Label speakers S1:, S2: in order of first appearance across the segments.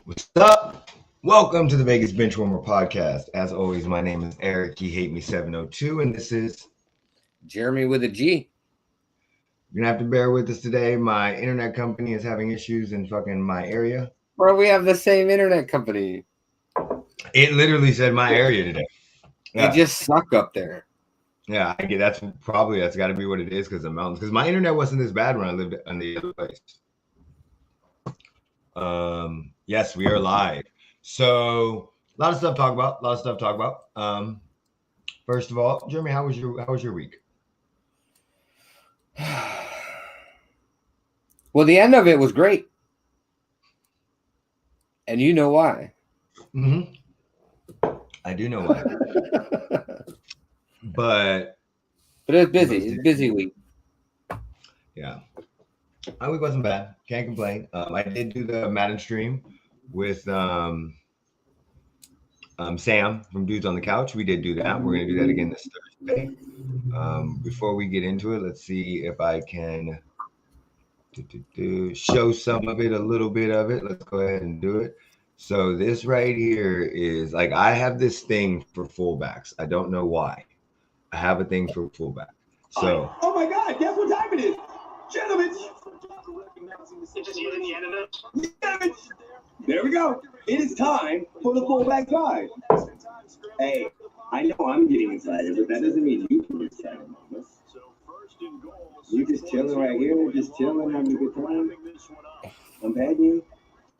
S1: What's up? Welcome to the Vegas Benchwarmer podcast. As always, my name is Eric. He hate me 702, and this is
S2: Jeremy with a G.
S1: You're gonna have to bear with us today. My internet company is having issues in fucking my area.
S2: Bro, we have the same internet company.
S1: It literally said my area today.
S2: They just suck up there.
S1: Yeah, I get that's got to be what it is because of the mountains. Because my internet wasn't this bad when I lived in the other place. Yes, we are live. So a lot of stuff to talk about. First of all, Jeremy, how was your week?
S2: Well, the end of it was great. And you know why.
S1: Mm-hmm. I do know why. But
S2: it was busy. It's a busy week.
S1: Yeah. My week wasn't bad. Can't complain. I did do the Madden stream with Sam from Dudes on the Couch. We did do that. We're going to do that again this Thursday. Before we get into it, let's see if I can show some of it, a little bit of it. Let's go ahead and do it. So this right here is like I have this thing for fullbacks. I don't know why. I have a thing for fullback. So.
S3: Oh my God! Guess what time it is, gentlemen. There we go. It is time for the fullback dive. Hey, I know I'm getting excited, but that doesn't mean you can get excited, Mama. You just chilling right here, just chilling, having a good time. I'm petting you.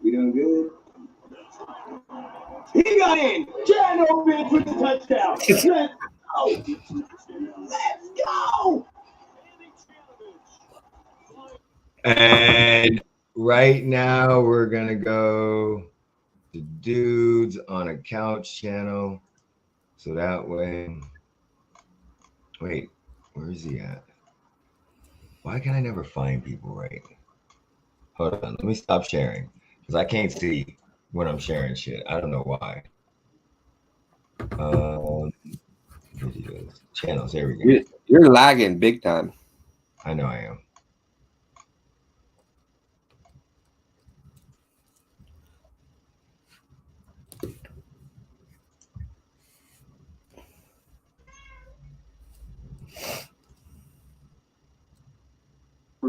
S3: You doing good? He got in. Channel Bench with the touchdown. Let's go. Let's go.
S1: And right now we're gonna go to Dudes on a Couch channel. So that way, wait, where is he at? Why can I never find people right? Hold on, let me stop sharing because I can't see when I'm sharing shit. I don't know why. Videos, channels, there we go.
S2: You're lagging big time.
S1: I know I am.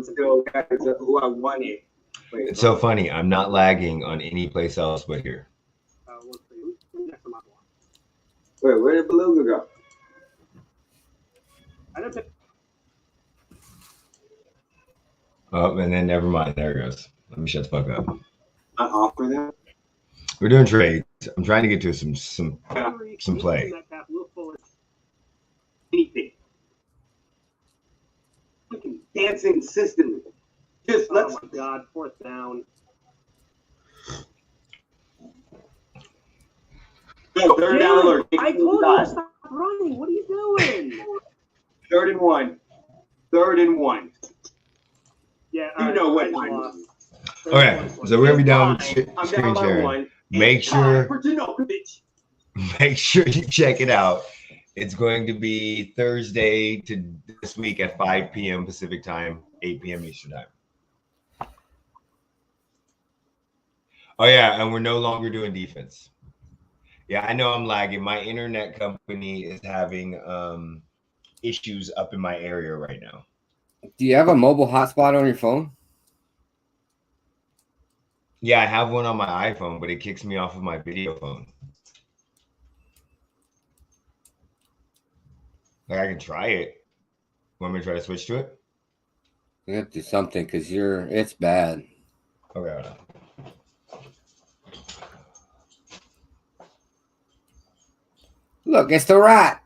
S3: Still guys who I wanted.
S1: It's so funny. I'm not lagging on any place else but here.
S3: Wait, where did Beluga go?
S1: Oh, and then never mind. There it goes. Let me shut the fuck up.
S3: Not offer them.
S1: We're doing trades. I'm trying to get to some play.
S3: Anything. Fucking dancing consistently. Just let's.
S4: Oh my God! Fourth down.
S3: Go, third down alert.
S4: I told you to stop running. What are you doing?
S3: 3rd and 1. 3rd and 1.
S4: Yeah,
S3: You know what?
S1: Okay, so we're gonna be down with
S3: I'm
S1: screen
S3: down by
S1: sharing.
S3: 1.
S1: Make sure
S3: For
S1: you check it out. It's going to be Thursday to this week at 5 p.m. Pacific time, 8 p.m. Eastern time. Oh yeah, and we're no longer doing defense. Yeah, I know I'm lagging. My internet company is having issues up in my area right now.
S2: Do you have a mobile hotspot on your phone?
S1: Yeah, I have one on my iPhone, but it kicks me off of my video phone. Like I can try it. Want me to try to switch to it?
S2: You have to do something because it's bad.
S1: Okay, hold on.
S2: Look, it's the rat.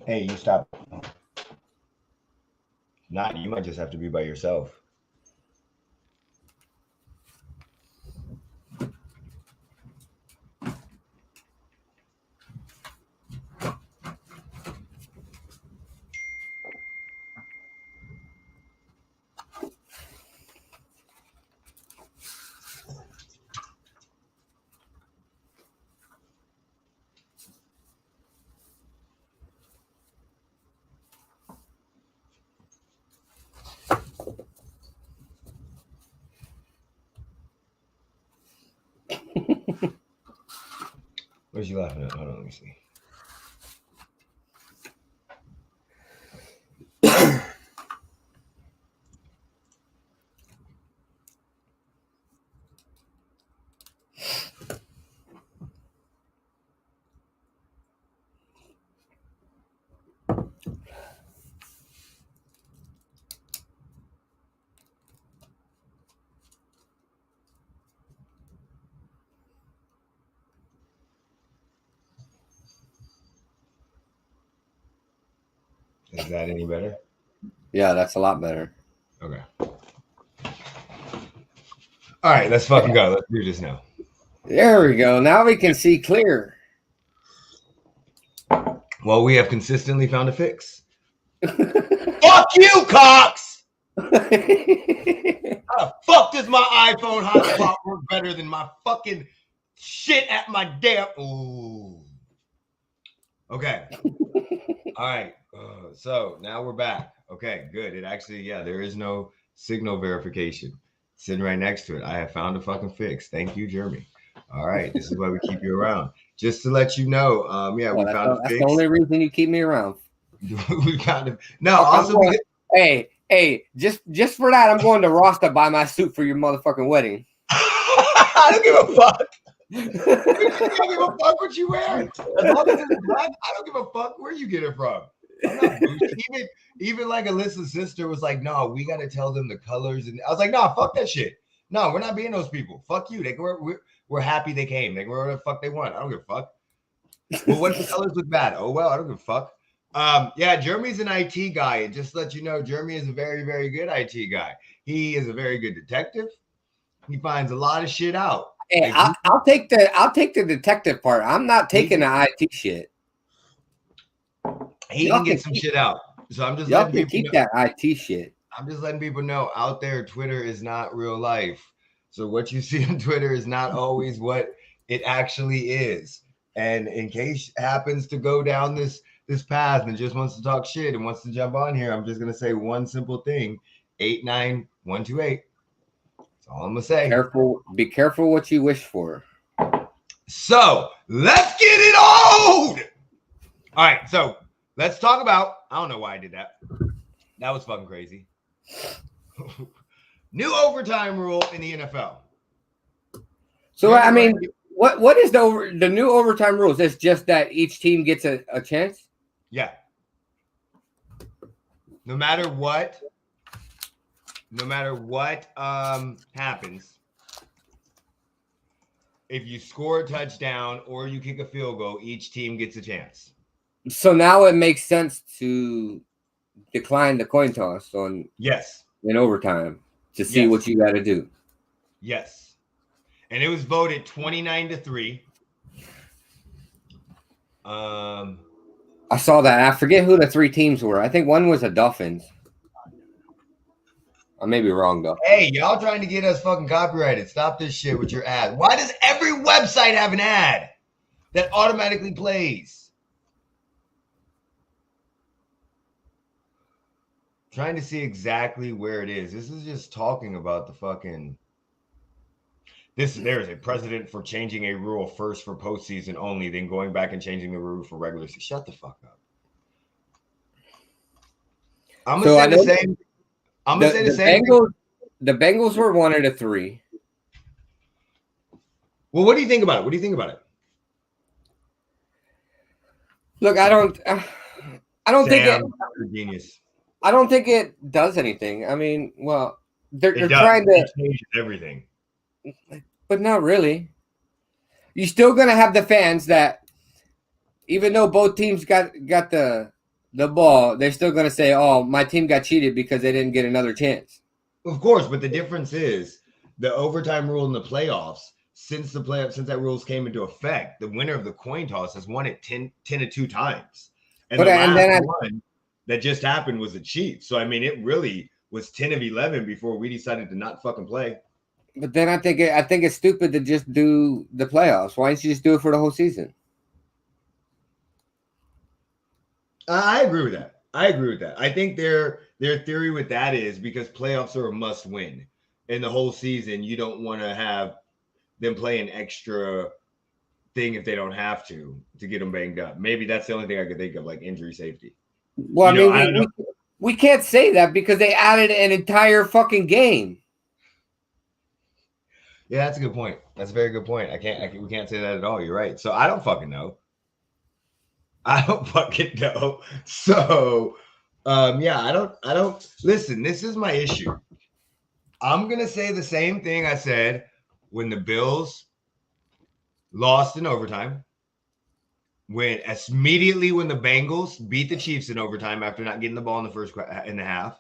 S1: Hey, you stop. Not you might just have to be by yourself. What are you laughing at? Hold on, let me see. Is that any better?
S2: Yeah, that's a lot better.
S1: Okay. All right, let's fucking go. Let's do this now.
S2: There we go. Now we can see clear.
S1: Well, we have consistently found a fix. Fuck you, Cox! How the fuck does my iPhone hotspot work better than my fucking shit at my damn... Ooh. Okay. All right. So now we're back. Okay, good. It actually, yeah, there is no signal verification. Sitting right next to it. I have found a fucking fix. Thank you, Jeremy. All right. This is why we keep you around. Just to let you know, yeah, we found a fix.
S2: That's the only reason you keep me around.
S1: We found it. No, also because...
S2: Hey, just for that, I'm going to Ross to buy my suit for your motherfucking wedding.
S1: I don't give a fuck. I don't give a fuck what you wear. As long as it's black, I don't give a fuck where you get it from. I'm not even like Alyssa's sister was like, no, we got to tell them the colors. And I was like, no, fuck that shit. No, we're not being those people. Fuck you. We're happy they came. They can wear whatever the fuck they want. I don't give a fuck. Well, what if the colors look bad? Oh, well, I don't give a fuck. Yeah, Jeremy's an IT guy. And just to let you know, Jeremy is a very, very good IT guy. He is a very good detective. He finds a lot of shit out.
S2: Hey, I'll take the detective part. I'm not taking the IT shit.
S1: He can get some shit out. So I'm just
S2: letting people keep that IT shit.
S1: I'm just letting people know out there, Twitter is not real life. So what you see on Twitter is not always what it actually is. And in case happens to go down this path and just wants to talk shit and wants to jump on here, I'm just gonna say one simple thing: 89128. That's all I'm gonna say.
S2: Be careful what you wish for.
S1: So let's get it on. All right, so let's talk about. I don't know why I did that. That was fucking crazy. New overtime rule in the NFL.
S2: So I mean, what is the new overtime rules? It's just that each team gets a chance.
S1: Yeah. No matter what happens, if you score a touchdown or you kick a field goal, each team gets a chance.
S2: So now it makes sense to decline the coin toss in overtime to see what you got to do.
S1: Yes. And it was voted 29-3.
S2: I saw that. I forget who the three teams were. I think one was the Dolphins. I may be wrong, though.
S1: Hey, y'all trying to get us fucking copyrighted. Stop this shit with your ad. Why does every website have an ad that automatically plays? Trying to see exactly where it is. This is just talking about the fucking... There is a precedent for changing a rule first for postseason only, then going back and changing the rule for regular season. Shut the fuck up. I'm going to say the same... I'm gonna say the same.
S2: The Bengals were 1 out of 3.
S1: Well, what do you think about it?
S2: Look, I don't think it.
S1: Genius.
S2: I don't think it does anything. I mean, well, they're trying to
S1: change everything,
S2: but not really. You're still gonna have the fans that, even though both teams got the ball, they're still going to say, oh, my team got cheated because they didn't get another chance.
S1: Of course, but the difference is the overtime rule in the playoffs, since that rules came into effect, the winner of the coin toss has won it 10-2 times. And the last one that just happened was a cheat. So, I mean, it really was 10 of 11 before we decided to not fucking play.
S2: But then I think it's stupid to just do the playoffs. Why don't you just do it for the whole season?
S1: I agree with that. I think their theory with that is because playoffs are a must win. In the whole season, you don't want to have them play an extra thing if they don't have to get them banged up. Maybe that's the only thing I could think of, like injury safety.
S2: Well, we can't say that because they added an entire fucking game.
S1: Yeah, that's a good point. That's a very good point. We can't say that at all. You're right. So I don't fucking know. So, yeah, I don't listen. This is my issue. I'm going to say the same thing I said when the Bills lost in overtime. Immediately when the Bengals beat the Chiefs in overtime after not getting the ball in the half.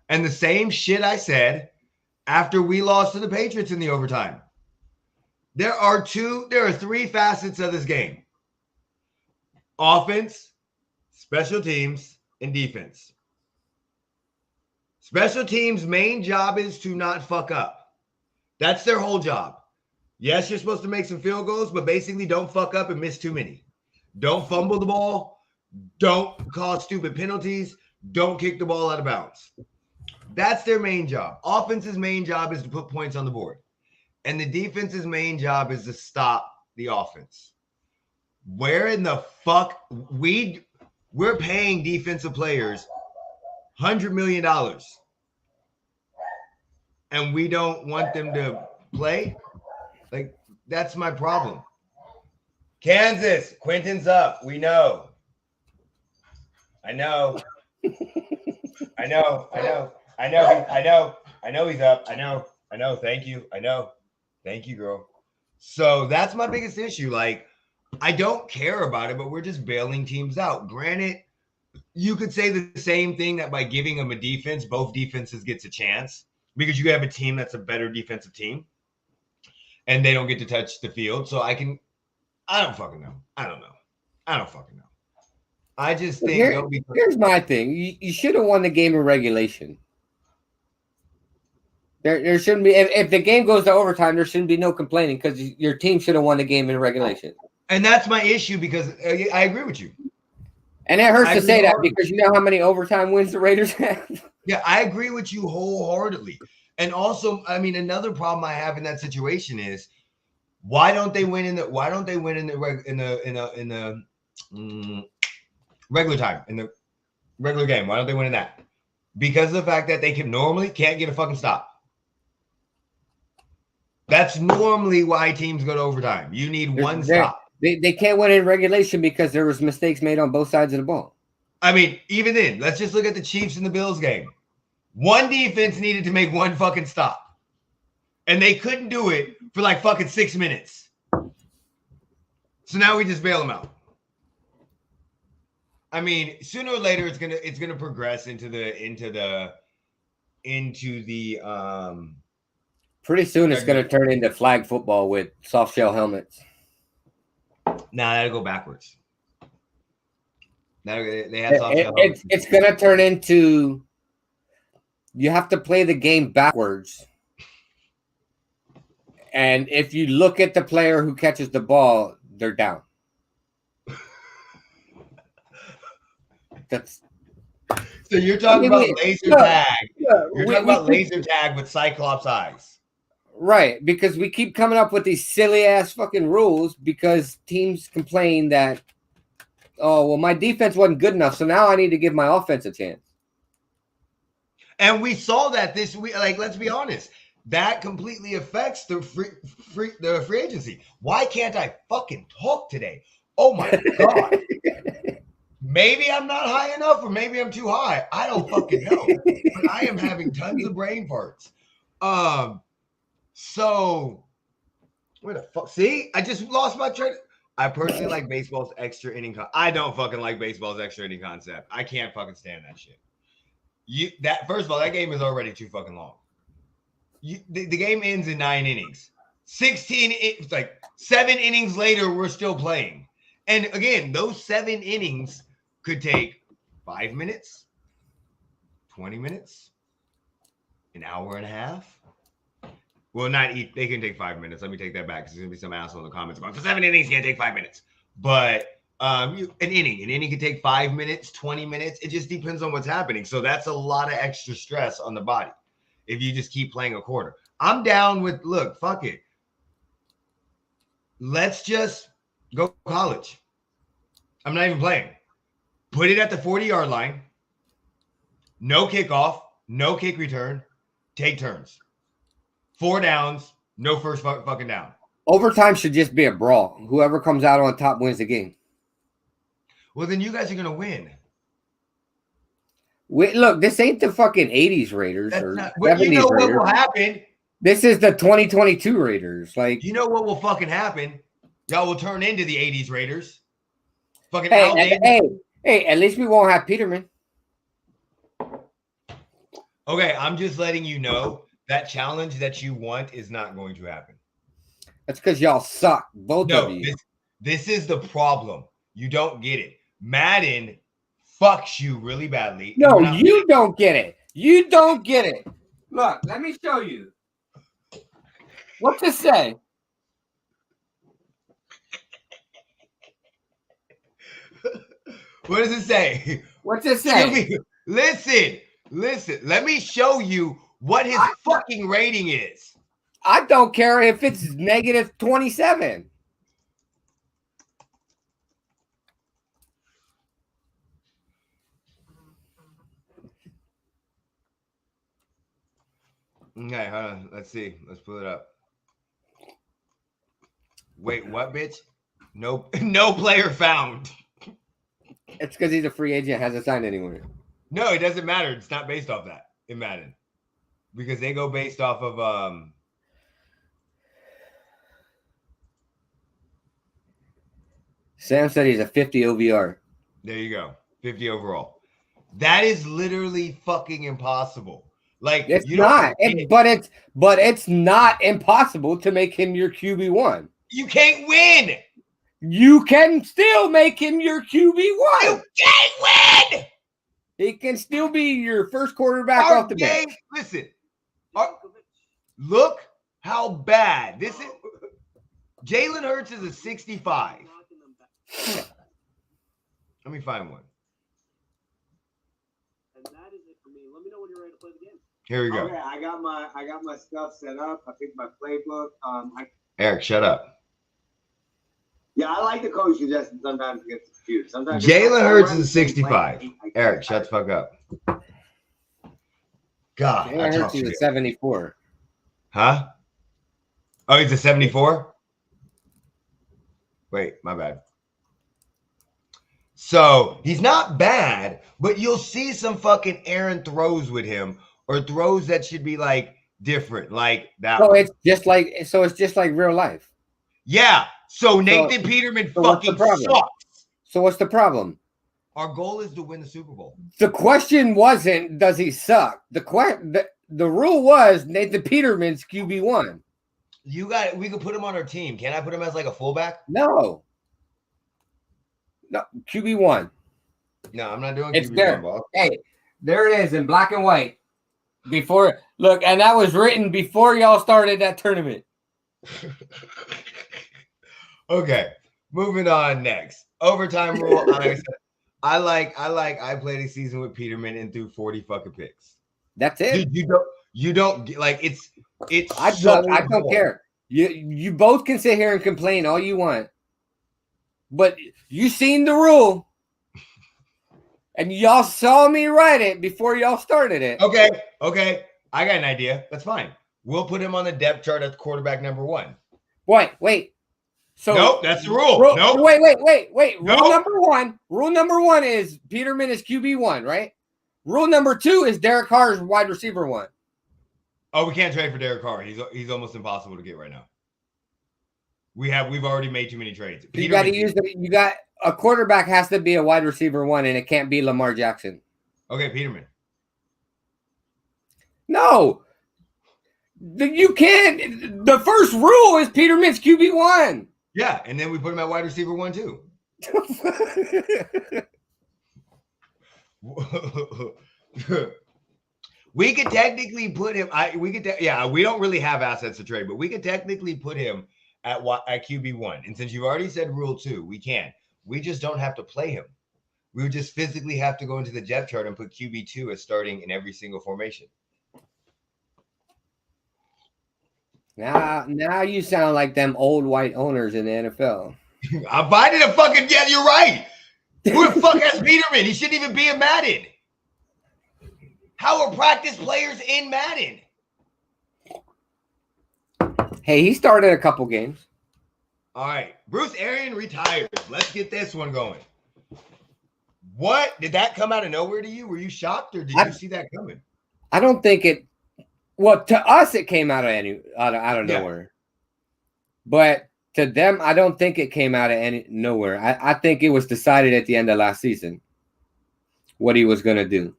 S1: And the same shit I said after we lost to the Patriots in the overtime. There are three facets of this game. Offense, special teams, and defense. Special teams' main job is to not fuck up. That's their whole job. Yes, you're supposed to make some field goals, but basically don't fuck up and miss too many. Don't fumble the ball. Don't cause stupid penalties. Don't kick the ball out of bounds. That's their main job. Offense's main job is to put points on the board. And the defense's main job is to stop the offense. Where in the fuck we're paying defensive players $100 million and we don't want them to play? Like, that's my problem. Kansas, Quentin's up. We know. I know. I know he's up. I know. Thank you. I know. Thank you, girl. So that's my biggest issue. Like, I don't care about it, but we're just bailing teams out. Granted, you could say the same thing that by giving them a defense, both defenses gets a chance because you have a team that's a better defensive team and they don't get to touch the field. So I don't fucking know. I don't fucking know. I just think
S2: here's my thing. You should have won the game in regulation. There shouldn't be, if the game goes to overtime, there shouldn't be no complaining because your team should have won the game in regulation.
S1: And that's my issue because I agree with you.
S2: And it hurts to say that because you know how many overtime wins the Raiders have?
S1: Yeah, I agree with you wholeheartedly. And also, I mean, another problem I have in that situation is why don't they win in the regular time, in the regular game? Why don't they win in that? Because of the fact that they can't get a fucking stop. That's normally why teams go to overtime. You need one stop.
S2: They can't win in regulation because there was mistakes made on both sides of the ball.
S1: I mean, even then, let's just look at the Chiefs and the Bills game. One defense needed to make one fucking stop. And they couldn't do it for like fucking 6 minutes. So now we just bail them out. I mean, sooner or later it's gonna progress into the
S2: pretty soon it's gonna turn into flag football with soft shell helmets.
S1: Nah, that'll go backwards. They have soft shell helmets.
S2: It's gonna turn into you have to play the game backwards. And if you look at the player who catches the ball, they're down.
S1: So you're talking about laser tag. You're talking about laser tag with Cyclops eyes.
S2: Right, because we keep coming up with these silly ass fucking rules because teams complain that, oh, well, my defense wasn't good enough, so now I need to give my offense a chance.
S1: And we saw that this week. Like, let's be honest. That completely affects the free agency. Why can't I fucking talk today? Oh my God. Maybe I'm not high enough or maybe I'm too high. I don't fucking know. But I am having tons of brain farts. So where the fuck? See, I just lost my train. I personally like baseball's extra inning. I don't fucking like baseball's extra inning concept. I can't fucking stand that shit. First of all, that game is already too fucking long. The game ends in 9 innings. 7 innings later, we're still playing. And again, those 7 innings could take 5 minutes, 20 minutes, an hour and a half. Well, they can take 5 minutes. Let me take that back because there's going to be some asshole in the comments about for 7 innings, you can't take 5 minutes. But an inning could take 5 minutes, 20 minutes. It just depends on what's happening. So that's a lot of extra stress on the body if you just keep playing a quarter. I'm down with, look, fuck it. Let's just Go college. I'm not even playing. Put it at the 40-yard line. No kickoff. No kick return. Take turns. 4 downs. No first fucking down.
S2: Overtime should just be a brawl. Whoever comes out on top wins the game.
S1: Well, then you guys are gonna win.
S2: Wait, look, this ain't the fucking 80s Raiders or 70s
S1: you know what
S2: Raiders.
S1: will happen?
S2: This is the 2022 Raiders. Like,
S1: you know what will fucking happen? Y'all will turn into the 80s Raiders. Fucking
S2: hey, at least we won't have Peterman.
S1: Okay, I'm just letting you know that challenge that you want is not going to happen.
S2: That's because y'all suck, both of you.
S1: This is the problem. You don't get it. Madden fucks you really badly.
S2: No, you don't get it. You don't get it. Look, let me show you. What's it say?
S1: What does it say?
S2: What's it say?
S1: Listen. Let me show you what his fucking rating is.
S2: I don't care if it's negative 27.
S1: Okay, hold on. Let's see. Let's pull it up. Wait, what, bitch? No player found.
S2: It's because he's a free agent, hasn't signed anywhere.
S1: No, it doesn't matter. It's not based off that in Madden. Because they go based off of
S2: Sam said he's a 50 OVR.
S1: There you go. 50 overall. That is literally fucking impossible. Like
S2: it's not, but it's not impossible to make him your QB1.
S1: You can't win.
S2: You can still make him your QB1.
S1: You can't win.
S2: He can still be your first quarterback off the bench.
S1: Listen, look how bad this is. Jalen Hurts is a 65. Let me find one.
S4: And that is it for me. Let me know when you're ready to play the game.
S1: Here we go.
S3: Okay, I got my stuff set up. I picked my playbook.
S1: Eric, shut up.
S3: Yeah, I like the coach suggestions sometimes against the computer. Sometimes
S1: Jalen Hurts is a 65. Eric, shut the fuck up. God,
S2: Jalen Hurts is a 74.
S1: Huh? Oh, he's a 74? Wait, my bad. So he's not bad, but you'll see some fucking errant throws with him, or throws that should be like different, like that.
S2: So it's just like real life.
S1: Yeah. So Nathan Peterman fucking sucks.
S2: So what's the problem?
S1: Our goal is to win the Super Bowl.
S2: The question wasn't does he suck. The rule was Nathan Peterman's QB1.
S1: We could put him on our team. Can I put him as like a fullback?
S2: No, QB1.
S1: No, I'm not doing
S2: it's
S1: QB1
S2: there.
S1: ball.
S2: Hey, there it is in black and white. Look, and that was written before y'all started that tournament.
S1: Okay, moving on next. Overtime rule. I played a season with Peterman and threw 40 fucking picks.
S2: That's it.
S1: Dude, you don't get like it's
S2: I don't care. You both can sit here and complain all you want. But you seen the rule. And y'all saw me write it before y'all started it.
S1: Okay. I got an idea. That's fine. We'll put him on the depth chart at quarterback number 1.
S2: Wait. So
S1: nope, that's the rule. Nope.
S2: Wait.
S1: Nope.
S2: Rule number one is Peterman is QB1, right? Rule number 2 is Derek Carr's wide receiver 1.
S1: Oh, we can't trade for Derek Carr. He's almost impossible to get right now. We've already made too many trades.
S2: You got to use a quarterback has to be a wide receiver 1, and it can't be Lamar Jackson.
S1: Okay, Peterman.
S2: No. You can't. The first rule is Peterman's QB1.
S1: Yeah, and then we put him at wide receiver 1 too. We could technically put him. We don't really have assets to trade, but we could technically put him at QB1. And since you've already said rule 2, we can. We just don't have to play him. We would just physically have to go into the depth chart and put QB2 as starting in every single formation.
S2: Now you sound like them old white owners in the NFL.
S1: I'm finding a fucking, yeah, you're right. Who the fuck has Peterman? He shouldn't even be in Madden. How are practice players in Madden?
S2: Hey, he started a couple games.
S1: All right. Bruce Arians retires. Let's get this one going. What? Did that come out of nowhere to you? Were you shocked or did you see that coming?
S2: I don't think it. Well, to us, it came out of nowhere. But to them, I don't think it came out of nowhere. I think it was decided at the end of last season what he was going to do.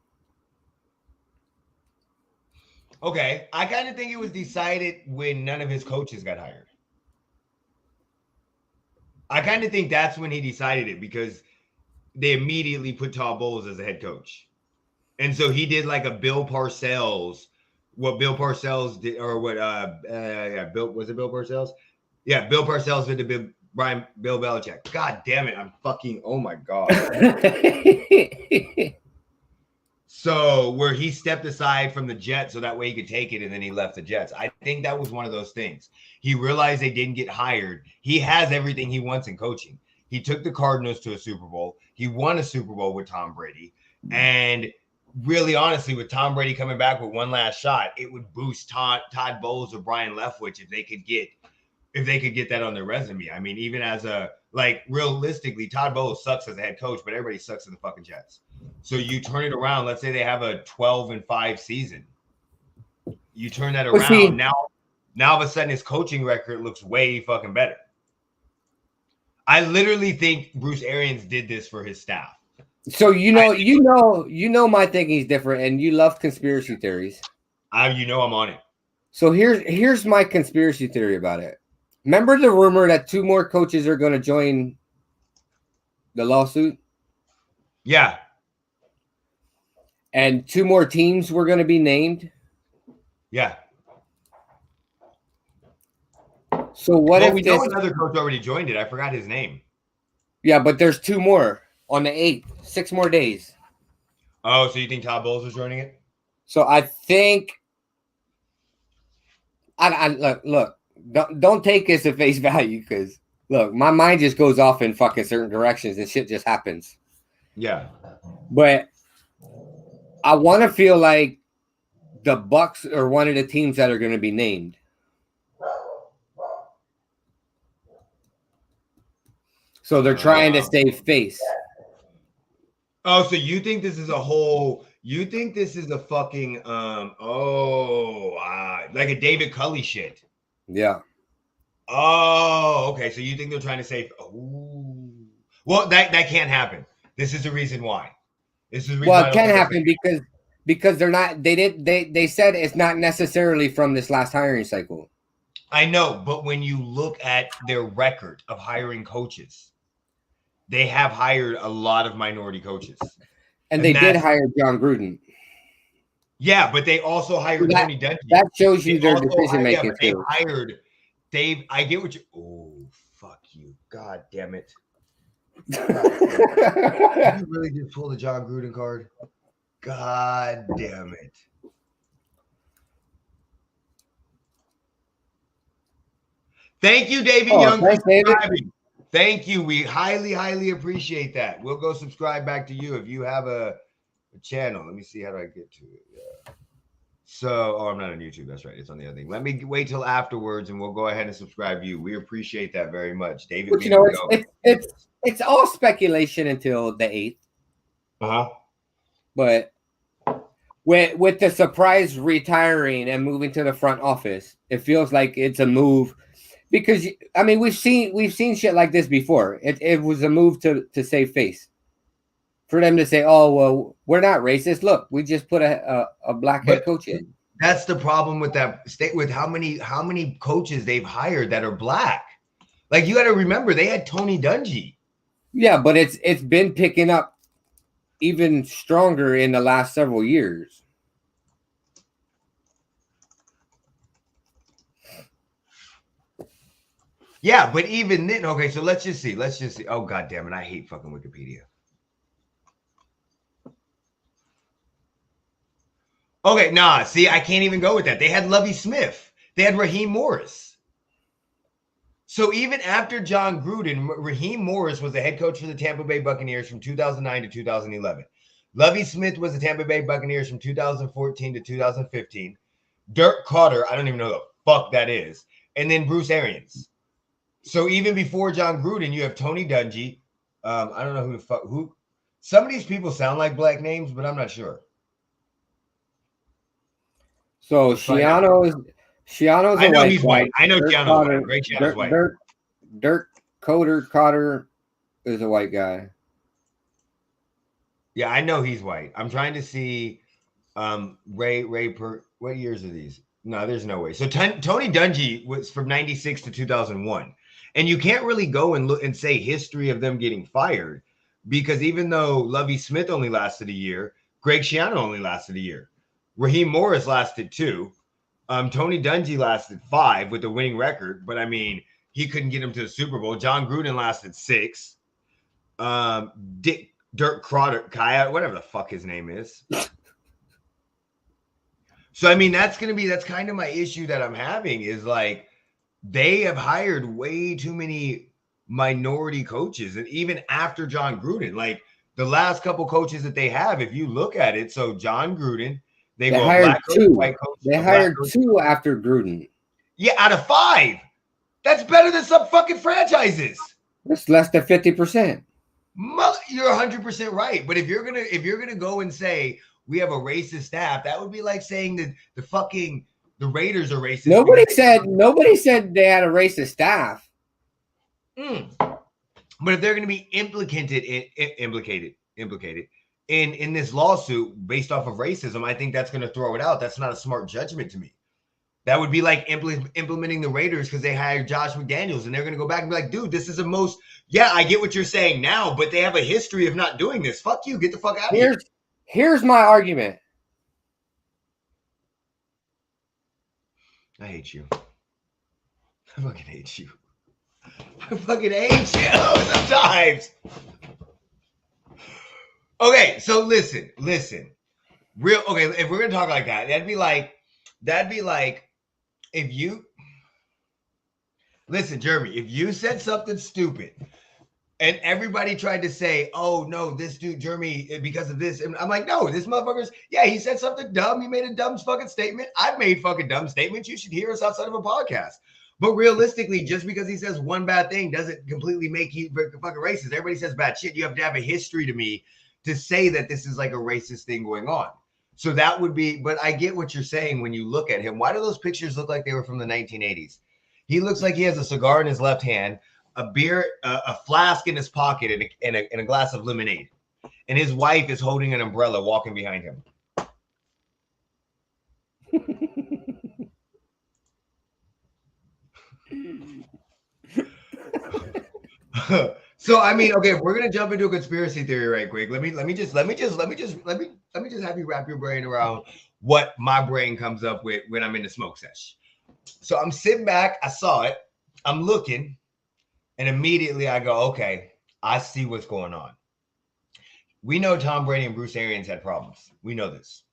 S1: Okay. I kind of think it was decided when none of his coaches got hired. I kind of think that's when he decided it because they immediately put Todd Bowles as a head coach. And so he did like a Bill Parcells, what Bill Parcells did, or what was it Bill Parcells? Yeah, Bill Parcells did to Bill Belichick. God damn it, I'm fucking, oh my God. So where he stepped aside from the Jets so that way he could take it and then he left the Jets. I think that was one of those things. He realized they didn't get hired. He has everything he wants in coaching. He took the Cardinals to a Super Bowl. He won a Super Bowl with Tom Brady. And really, honestly, with Tom Brady coming back with one last shot, it would boost Todd Bowles or Brian Leftwich if they could get that on their resume. I mean, even as realistically, Todd Bowles sucks as a head coach, but everybody sucks in the fucking Jets. So you turn it around. Let's say they have a 12-5 season. You turn that around. Now all of a sudden his coaching record looks way fucking better. I literally think Bruce Arians did this for his staff.
S2: So you know my thinking's different, and you love conspiracy theories.
S1: I'm on it.
S2: So here's my conspiracy theory about it. Remember the rumor that 2 more coaches are going to join the lawsuit?
S1: Yeah.
S2: And 2 more teams were going to be named?
S1: Yeah.
S2: So what if
S1: we know another coach already joined it? I forgot his name.
S2: Yeah, but there's 2 more on the 8th. 6 more days.
S1: Oh, so you think Todd Bowles is joining it?
S2: So I think look, don't take this at face value because look, my mind just goes off in fucking certain directions and shit just happens.
S1: Yeah.
S2: But I want to feel like the Bucks are one of the teams that are going to be named. So they're trying to save face.
S1: Oh, so you think this is a whole? You think this is a fucking like a David Culley shit?
S2: Yeah.
S1: Oh, okay. So you think they're trying to say? Oh, well, that can't happen. This is the reason why. This is the reason
S2: it can happen because they're not. They said it's not necessarily from this last hiring cycle.
S1: I know, but when you look at their record of hiring coaches, they have hired a lot of minority coaches.
S2: And they did hire John Gruden.
S1: Yeah, but they also hired Tony Dungy.
S2: That shows you their decision making.
S1: Yeah, they hired Dave. I get what you. Oh, fuck you! God damn it! Did you really just pull the John Gruden card? God damn it! Thank you, David Young, for subscribing. Thank you. We highly, highly appreciate that. We'll go subscribe back to you if you have a channel. Let me see. How do I get to it? Yeah. So, I'm not on YouTube. That's right. It's on the other thing. Let me wait till afterwards, and we'll go ahead and subscribe to you. We appreciate that very much, David.
S2: But it's all speculation until the 8th.
S1: Uh-huh.
S2: But with the surprise retiring and moving to the front office, it feels like it's a move. Because I mean, we've seen shit like this before. It was a move to save face, for them to say, "Oh well, we're not racist. Look, we just put a black head coach in."
S1: That's the problem with that state. With how many coaches they've hired that are black. Like you got to remember, they had Tony Dungy.
S2: Yeah, but it's been picking up even stronger in the last several years.
S1: Yeah, but even then, okay, so let's just see. Oh, God damn it. I hate fucking Wikipedia. Okay, nah, see, I can't even go with that. They had Lovie Smith. They had Raheem Morris. So even after John Gruden, Raheem Morris was the head coach for the Tampa Bay Buccaneers from 2009 to 2011. Lovie Smith was the Tampa Bay Buccaneers from 2014 to 2015. Dirk Carter, I don't even know who the fuck that is. And then Bruce Arians. So even before John Gruden, you have Tony Dungy. I don't know who the fuck who. Some of these people sound like black names, but I'm not sure.
S2: So Shiano's
S1: I
S2: a
S1: know
S2: white
S1: he's
S2: guy.
S1: white. I know
S2: Dirk
S1: Shiano's
S2: Cotter-
S1: white. Greg Shiano's white.
S2: Dirk Cotter is a white guy.
S1: Yeah, I know he's white. I'm trying to see Ray what years are these? No, there's no way. So Tony Dungy was from 96 to 2001. And you can't really go and look and say history of them getting fired because even though Lovie Smith only lasted a year, Greg Schiano only lasted a year. Raheem Morris lasted 2. Tony Dungy lasted 5 with a winning record, but I mean, he couldn't get him to the Super Bowl. John Gruden lasted 6. Dirk Carter, Kaya, whatever the fuck his name is. So, I mean, that's kind of my issue that I'm having is like they have hired way too many minority coaches. And even after John Gruden, like the last couple coaches that they have, if you look at it, so John Gruden, they go
S2: hired
S1: black coach,
S2: 2.
S1: white coach.
S2: They hired 2 after Gruden.
S1: Yeah, out of 5. That's better than some fucking franchises.
S2: That's less than 50%.
S1: You're 100% right. But if you're gonna go and say we have a racist staff, that would be like saying that the Raiders are racist.
S2: Nobody said they had a racist staff.
S1: But if they're going to be implicated in this lawsuit based off of racism, I think that's going to throw it out. That's not a smart judgment to me. That would be like implementing the Raiders because they hired Josh McDaniels and they're going to go back and be like, dude, this is I get what you're saying now, but they have a history of not doing this. Fuck you. Get the fuck out of here.
S2: Here's my argument.
S1: I hate you. I fucking hate you. I fucking hate you sometimes. Okay, so listen. If we're gonna talk like that, that'd be like if you listen, Jeremy, if you said something stupid and everybody tried to say, oh no, this dude, Jeremy, because of this, and I'm like, no, this motherfucker's, yeah, he said something dumb. He made a dumb fucking statement. I've made fucking dumb statements. You should hear us outside of a podcast. But realistically, just because he says one bad thing doesn't completely make you fucking racist. Everybody says bad shit. You have to have a history to me to say that this is like a racist thing going on. So that would be, but I get what you're saying when you look at him. Why do those pictures look like they were from the 1980s? He looks like he has a cigar in his left hand, a beer, a flask in his pocket, and a glass of lemonade. And his wife is holding an umbrella walking behind him. So I mean, okay, if we're gonna jump into a conspiracy theory right quick, let me just have you wrap your brain around what my brain comes up with when I'm in the smoke sesh. So I'm sitting back, I saw it, I'm looking, and immediately I go, okay, I see what's going on. We know Tom Brady and Bruce Arians had problems. We know this.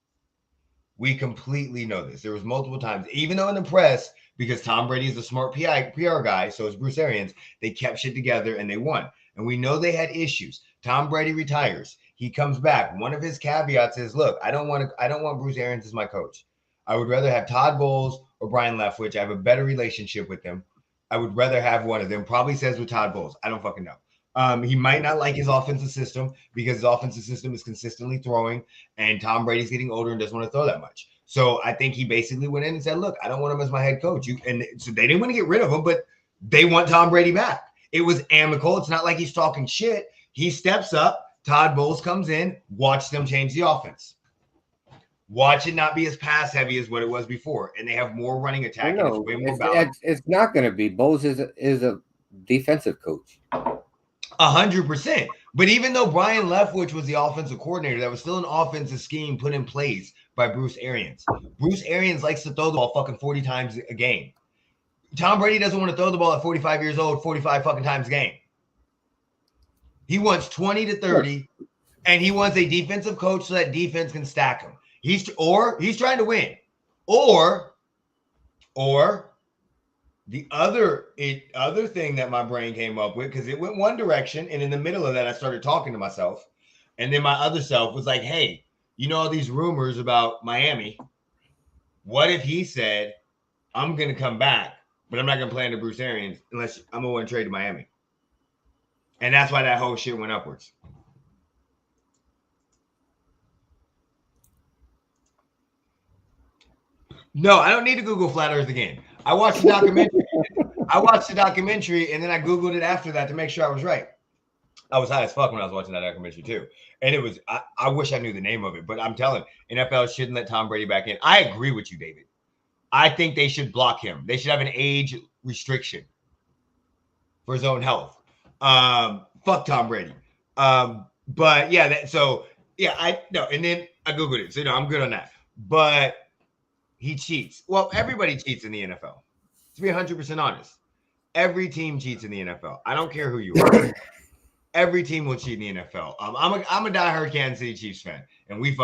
S1: We completely know this. There was multiple times, even though in the press, because Tom Brady is a smart PR guy, so is Bruce Arians, they kept shit together and they won. And we know they had issues. Tom Brady retires. He comes back. One of his caveats is, look, I don't want Bruce Arians as my coach. I would rather have Todd Bowles or Brian Leftwich. I have a better relationship with them. I would rather have one of them. Probably says with Todd Bowles. I don't fucking know. He might not like his offensive system because his offensive system is consistently throwing, and Tom Brady's getting older and doesn't want to throw that much. So I think he basically went in and said, look, I don't want him as my head coach. And so they didn't want to get rid of him, but they want Tom Brady back. It was amicable. It's not like he's talking shit. He steps up. Todd Bowles comes in. Watch them change the offense. Watch it not be as pass heavy as what it was before. And they have more running attack.
S2: No, it's not going to be. Bowles is a defensive coach.
S1: 100%. But even though Brian Leftwich was the offensive coordinator, that was still an offensive scheme put in place by Bruce Arians. Bruce Arians likes to throw the ball fucking 40 times a game. Tom Brady doesn't want to throw the ball at 45 years old, 45 fucking times a game. He wants 20 to 30, and he wants a defensive coach so that defense can stack him. He's trying to win. Or The other thing that my brain came up with, because it went one direction, and in the middle of that, I started talking to myself, and then my other self was like, "Hey, you know all these rumors about Miami? What if he said, I'm gonna come back, but I'm not gonna play under Bruce Arians unless I'm gonna want to trade to Miami?" And that's why that whole shit went upwards. No, I don't need to Google flat Earth again. I watched the documentary. And then I Googled it after that to make sure I was right. I was high as fuck when I was watching that documentary too. And it was, I wish I knew the name of it, but I'm telling you, NFL shouldn't let Tom Brady back in. I agree with you, David. I think they should block him. They should have an age restriction for his own health. Fuck Tom Brady. But yeah, and then I Googled it. So, I'm good on that. But he cheats. Well, everybody cheats in the NFL. To be 100% honest, every team cheats in the NFL. I don't care who you are. Every team will cheat in the NFL. I'm a diehard Kansas City Chiefs fan, and we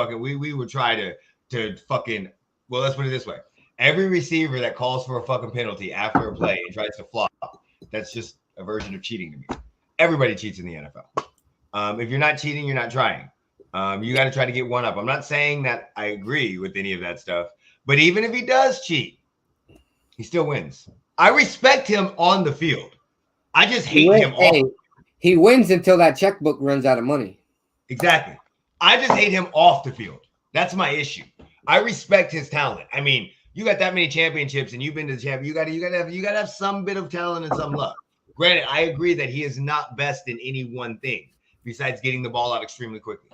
S1: would try to fucking, well, let's put it this way. Every receiver that calls for a fucking penalty after a play and tries to flop, that's just a version of cheating to me. Everybody cheats in the NFL. If you're not cheating, you're not trying. You got to try to get one up. I'm not saying that I agree with any of that stuff, but even if he does cheat, he still wins. I respect him on the field. I just hate him off.
S2: He wins until that checkbook runs out of money.
S1: Exactly. I just hate him off the field. That's my issue. I respect his talent. I mean, you got that many championships and you've been to the champion. You gotta have some bit of talent and some luck. Granted, I agree that he is not best in any one thing besides getting the ball out extremely quickly.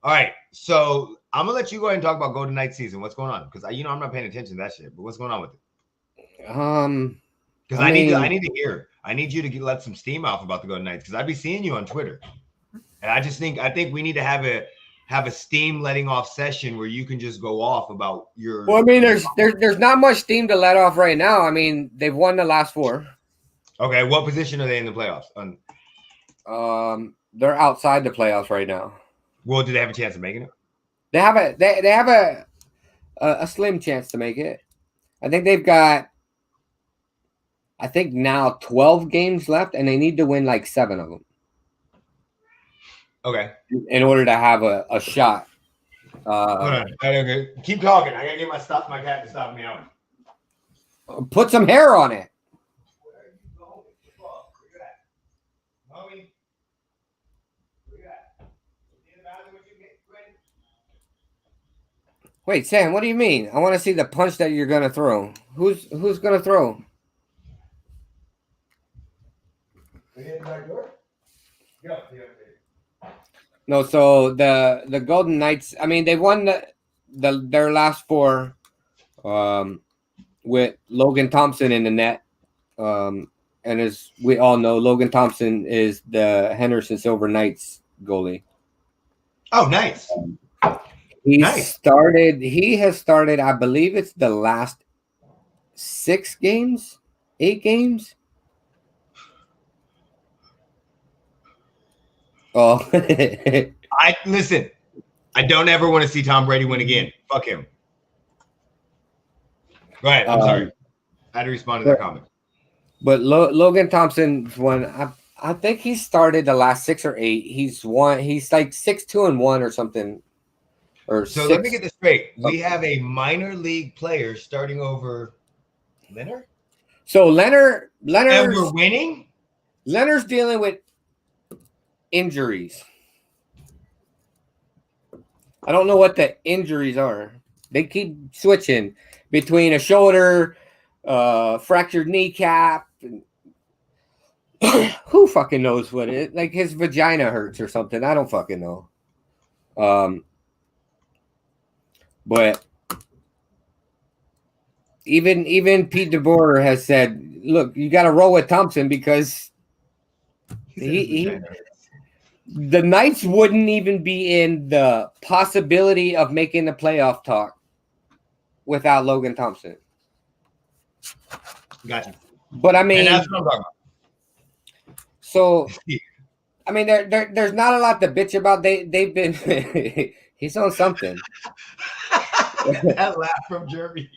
S1: All right, so I'm gonna let you go ahead and talk about Golden Knights season. What's going on? Because I'm not paying attention to that shit. But what's going on with it? Because I need to hear. I need you to let some steam off about the Golden Knights because I'd be seeing you on Twitter, and I think we need to have a steam letting off session where you can just go off about your.
S2: Well, I mean, there's not much steam to let off right now. I mean, they've won the last 4.
S1: Okay, what position are they in the playoffs?
S2: They're outside the playoffs right now.
S1: Well, do they have a chance of making it?
S2: They have a slim chance to make it. I think they've got, now 12 games left, and they need to win like 7 of them.
S1: Okay.
S2: In order to have a shot.
S1: Hold on. Keep talking. I gotta get my cat to stop me out.
S2: Put some hair on it.
S1: Where are you going? Where you at? Mommy? Where you at? In the bathroom with you, Gwen?
S2: Wait, Sam, what do you mean? I want to see the punch that you're gonna throw. Who's gonna throw?
S1: We hit the back door? Go.
S2: No, so the Golden Knights, I mean, they won their last 4 with Logan Thompson in the net. And as we all know, Logan Thompson is the Henderson Silver Knights goalie.
S1: Oh, nice.
S2: He has started, I believe it's the last 8 games. Oh,
S1: Listen. I don't ever want to see Tom Brady win again. Fuck him. Go ahead. I'm sorry. I had to respond to that comment.
S2: But Logan Thompson's won. I think he started the last 6 or 8. He's won. He's like 6-2-1 or something.
S1: So let me get this straight. We have a minor league player starting over Leonard.
S2: So Leonard,
S1: and we're winning.
S2: Leonard's dealing with injuries. I don't know what the injuries are. They keep switching between a shoulder, fractured kneecap, and who fucking knows what it is? Like his vagina hurts or something. I don't fucking know. But even Pete DeBoer has said, look, you got to roll with Thompson because the Knights wouldn't even be in the possibility of making the playoff talk without Logan Thompson.
S1: Gotcha.
S2: But I mean,
S1: and that's what I'm talking about.
S2: So I mean, there's not a lot to bitch about. They've been he's on something.
S1: That laugh from Jeremy.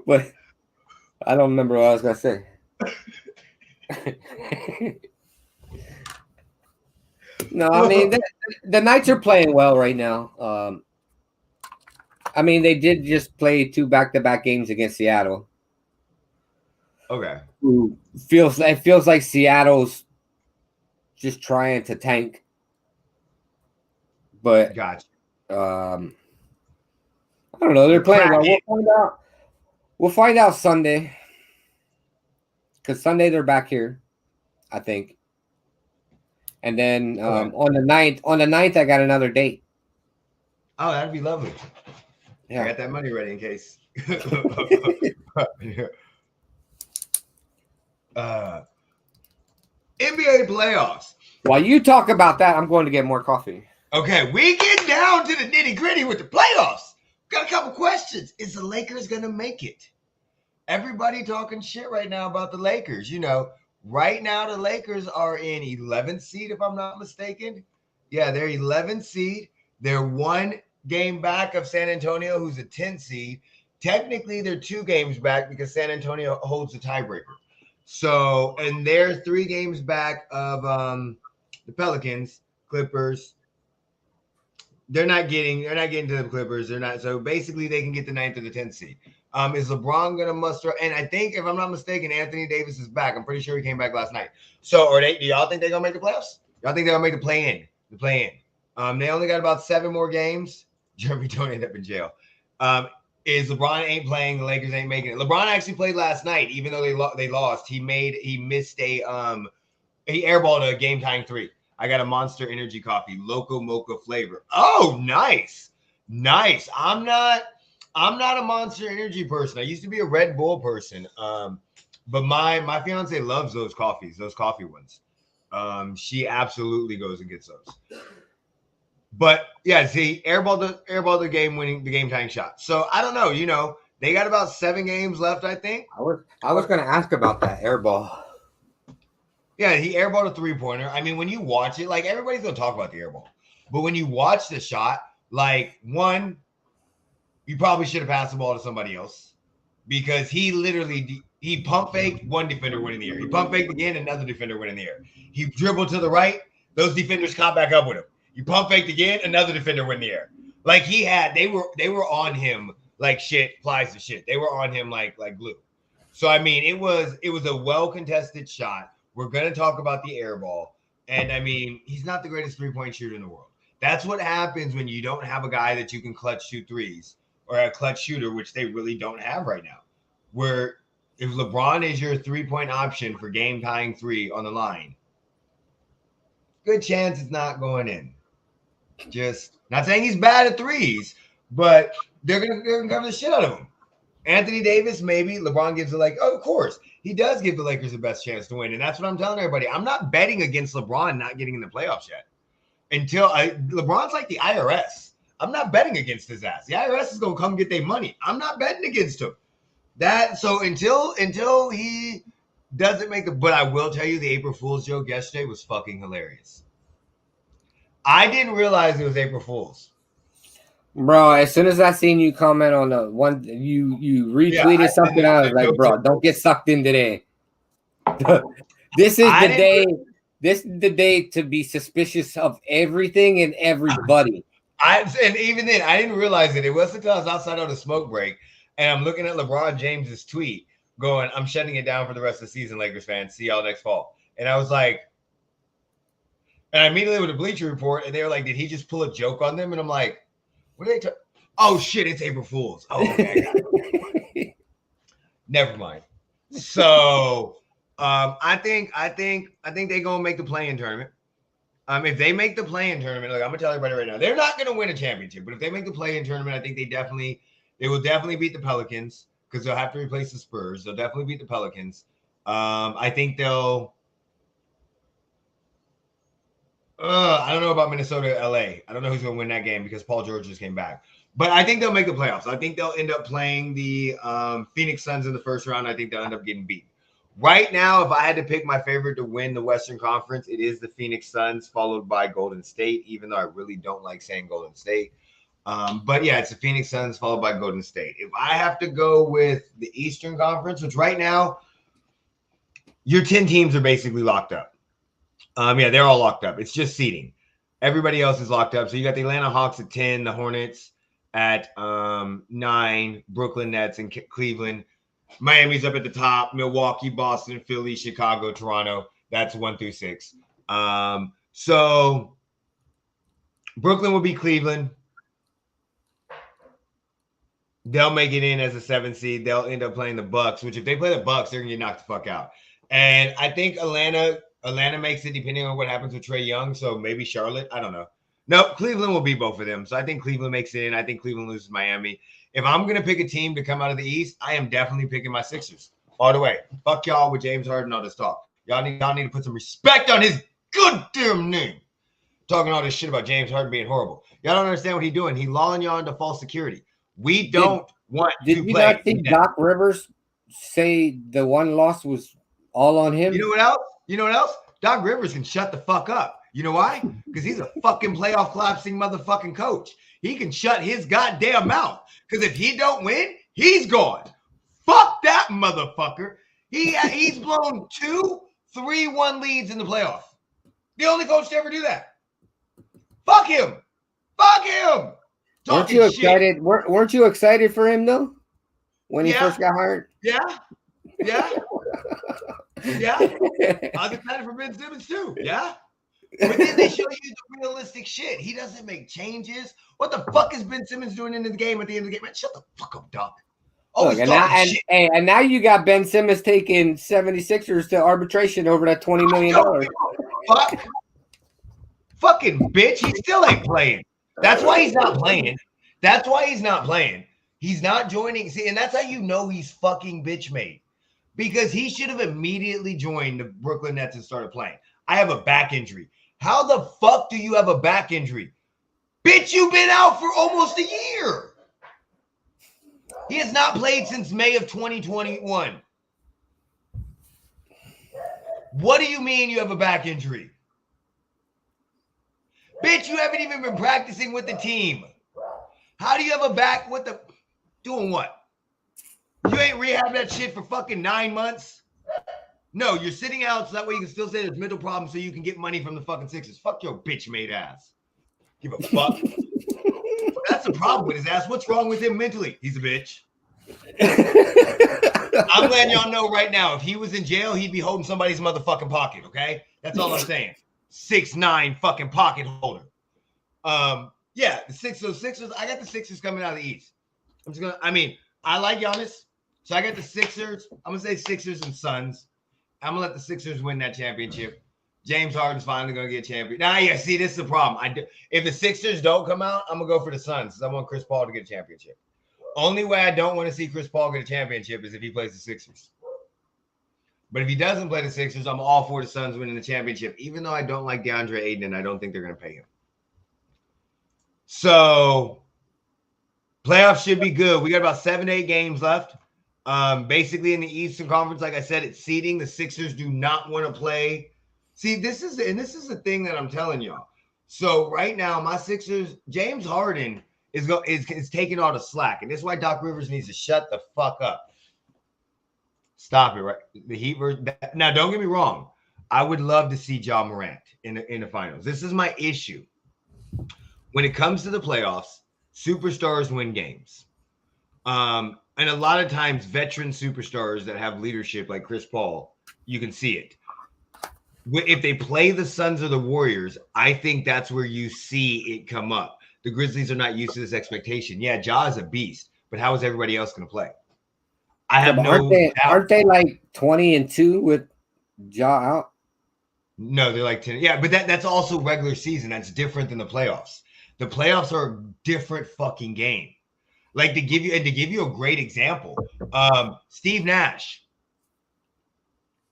S2: But I don't remember what I was gonna say. No, I mean the Knights are playing well right now. I mean they did just play 2 back-to-back games against Seattle.
S1: Okay.
S2: Who feels like Seattle's just trying to tank, but
S1: Gotcha.
S2: I don't know. They're playing well. We'll find out. We'll find out Sunday, because Sunday they're back here, I think. And then on the 9th, I got another date.
S1: Oh, that'd be lovely.
S2: Yeah.
S1: I got that money ready in case. NBA playoffs.
S2: While you talk about that, I'm going to get more coffee.
S1: Okay, we get down to the nitty-gritty with the playoffs. Got a couple questions. Is the Lakers going to make it? Everybody talking shit right now about the Lakers. You know, right now the Lakers are in 11th seed, if I'm not mistaken. Yeah, they're 11th seed. They're 1 game back of San Antonio, who's a 10th seed. Technically, they're 2 games back because San Antonio holds the tiebreaker. So, and they're 3 games back of the Pelicans, Clippers. They're not getting to the Clippers. They're not. So basically, they can get the 9th or the 10th seed. Is LeBron going to muster? And I think, if I'm not mistaken, Anthony Davis is back. I'm pretty sure he came back last night. So, do y'all think they're going to make the playoffs? Y'all think they're going to make the play-in? The play-in. They only got about 7 more games. Jeremy don't end up in jail. Is LeBron ain't playing? The Lakers ain't making it. LeBron actually played last night, even though they lost. He missed he airballed a game-tying 3. I got a Monster Energy coffee, Loco Mocha flavor. Oh, nice. I'm not a Monster Energy person. I used to be a Red Bull person. But my fiance loves those coffee ones. She absolutely goes and gets those. But yeah, see, airball the game tying shot. So I don't know. You know, they got about 7 games left, I think.
S2: I was going to ask about that airball.
S1: Yeah, he airballed a 3-pointer. I mean, when you watch it, like, everybody's going to talk about the airball. But when you watch the shot, like, one, you probably should have passed the ball to somebody else, because he literally he pump faked, 1 defender went in the air. He pump faked again, another defender went in the air. He dribbled to the right, those defenders caught back up with him. He pump faked again, another defender went in the air. Like, they were on him like shit flies to shit. They were on him like glue. So I mean, it was a well contested shot. We're going to talk about the air ball. And, I mean, he's not the greatest 3-point shooter in the world. That's what happens when you don't have a guy that you can clutch shoot threes, or a clutch shooter, which they really don't have right now. Where if LeBron is your 3-point option for game-tying 3 on the line, good chance it's not going in. Just not saying he's bad at threes, but they're gonna cover the shit out of him. Anthony Davis, maybe. LeBron gives it like, oh, of course. He does give the Lakers the best chance to win. And that's what I'm telling everybody. I'm not betting against LeBron not getting in the playoffs yet. LeBron's like the IRS. I'm not betting against his ass. The IRS is going to come get their money. I'm not betting against him. So until he doesn't make but I will tell you, the April Fool's joke yesterday was fucking hilarious. I didn't realize it was April Fool's.
S2: Bro, as soon as I seen you comment on the one, you retweeted something, I was like, bro, don't get sucked in today. This is the day. This is the day to be suspicious of everything and everybody.
S1: And even then, I didn't realize it. It wasn't until I was outside on a smoke break, and I'm looking at LeBron James's tweet, going, "I'm shutting it down for the rest of the season, Lakers fans. See y'all next fall." And I was like, and I immediately went to Bleacher Report, and they were like, "Did he just pull a joke on them?" And I'm like, "What are they? Oh shit, it's April Fool's." Oh, okay, I got it. Never mind. So, I think they're gonna make the play-in tournament. If they make the play-in tournament, look, I'm gonna tell everybody right now, they're not gonna win a championship. But if they make the play-in tournament, I think they will definitely beat the Pelicans, because they'll have to replace the Spurs. They'll definitely beat the Pelicans. I think they'll. I don't know about Minnesota, LA. I don't know who's going to win that game because Paul George just came back. But I think they'll make the playoffs. I think they'll end up playing the Phoenix Suns in the first round. I think they'll end up getting beat. Right now, if I had to pick my favorite to win the Western Conference, it is the Phoenix Suns, followed by Golden State, even though I really don't like saying Golden State. But yeah, it's the Phoenix Suns followed by Golden State. If I have to go with the Eastern Conference, which right now your 10 teams are basically locked up. Yeah, they're all locked up. It's just seeding. Everybody else is locked up. So you got the Atlanta Hawks at 10, the Hornets at 9, Brooklyn Nets and Cleveland. Miami's up at the top. Milwaukee, Boston, Philly, Chicago, Toronto. That's 1 through 6. So Brooklyn will be Cleveland. They'll make it in as a 7 seed. They'll end up playing the Bucks, which if they play the Bucks, they're gonna get knocked the fuck out. And I think Atlanta makes it depending on what happens with Trae Young. So maybe Charlotte. I don't know. Nope, Cleveland will beat both of them. So I think Cleveland makes it in. I think Cleveland loses Miami. If I'm gonna pick a team to come out of the East, I am definitely picking my Sixers all the way. Fuck y'all with James Harden, all this talk. Y'all need to put some respect on his goddamn name. Talking all this shit about James Harden being horrible. Y'all don't understand what he's doing. He's lulling y'all into false security. We don't want to play.
S2: Did you not see Doc Rivers say the one loss was all on him?
S1: You know what else? Doc Rivers can shut the fuck up. You know why? Because he's a fucking playoff collapsing motherfucking coach. He can shut his goddamn mouth. Because if he don't win, he's gone. Fuck that motherfucker. He's blown 2 3-1 leads in the playoff. The only coach to ever do that. Fuck him. Fuck him.
S2: Weren't you excited? Weren't you excited for him though? When he first got hired?
S1: Yeah. I was excited for Ben Simmons too. Yeah. But then they show you the realistic shit. He doesn't make changes. What the fuck is Ben Simmons doing in the game at the end of the game? Man, shut the fuck up, dog.
S2: Look, and now you got Ben Simmons taking 76ers to arbitration over that $20 million.
S1: Fucking bitch. He still ain't playing. That's why he's not playing. He's not joining. See, and that's how you know he's fucking bitch made. Because he should have immediately joined the Brooklyn Nets and started playing. I have a back injury. How the fuck do you have a back injury? Bitch, you've been out for almost a year. He has not played since May of 2021. What do you mean you have a back injury? Bitch, you haven't even been practicing with the team. How do you have a back? What the? Doing what? You ain't rehab that shit for fucking 9 months? No, you're sitting out so that way you can still say there's mental problems so you can get money from the fucking Sixers. Fuck your bitch-made ass. Give a fuck. That's the problem with his ass. What's wrong with him mentally? He's a bitch. I'm letting y'all know right now, if he was in jail, he'd be holding somebody's motherfucking pocket, okay? That's all I'm saying. 6'9" fucking pocket holder. Yeah, the Sixers. I got the Sixers coming out of the East. I like Giannis, so I got the Sixers. I'm gonna say Sixers and Suns. I'm gonna let the Sixers win that championship. James Harden's finally gonna get champion. Now, yeah, see, this is the problem. If the Sixers don't come out, I'm gonna go for the Suns because I want Chris Paul to get a championship. Only way I don't want to see Chris Paul get a championship is if he plays the Sixers. But if he doesn't play the Sixers, I'm all for the Suns winning the championship, even though I don't like DeAndre Ayton and I don't think they're going to pay him. So playoffs should be good. We got about 7 to 8 games left. Basically in the Eastern Conference, like I said, it's seeding. The Sixers do not want to play. See, this is the thing that I'm telling y'all. So right now, my Sixers, James Harden is taking all the slack. And this is why Doc Rivers needs to shut the fuck up. Stop it, right? The Heat now, don't get me wrong. I would love to see Ja Morant in the finals. This is my issue. When it comes to the playoffs, superstars win games. And a lot of times, veteran superstars that have leadership, like Chris Paul, you can see it. If they play the Suns or the Warriors, I think that's where you see it come up. The Grizzlies are not used to this expectation. Yeah, Ja is a beast, but how is everybody else going to play? I have
S2: aren't they like 20-2 with Ja out?
S1: No, they're like 10. Yeah, but that's also regular season. That's different than the playoffs. The playoffs are a different fucking game. Like to give you a great example, Steve Nash.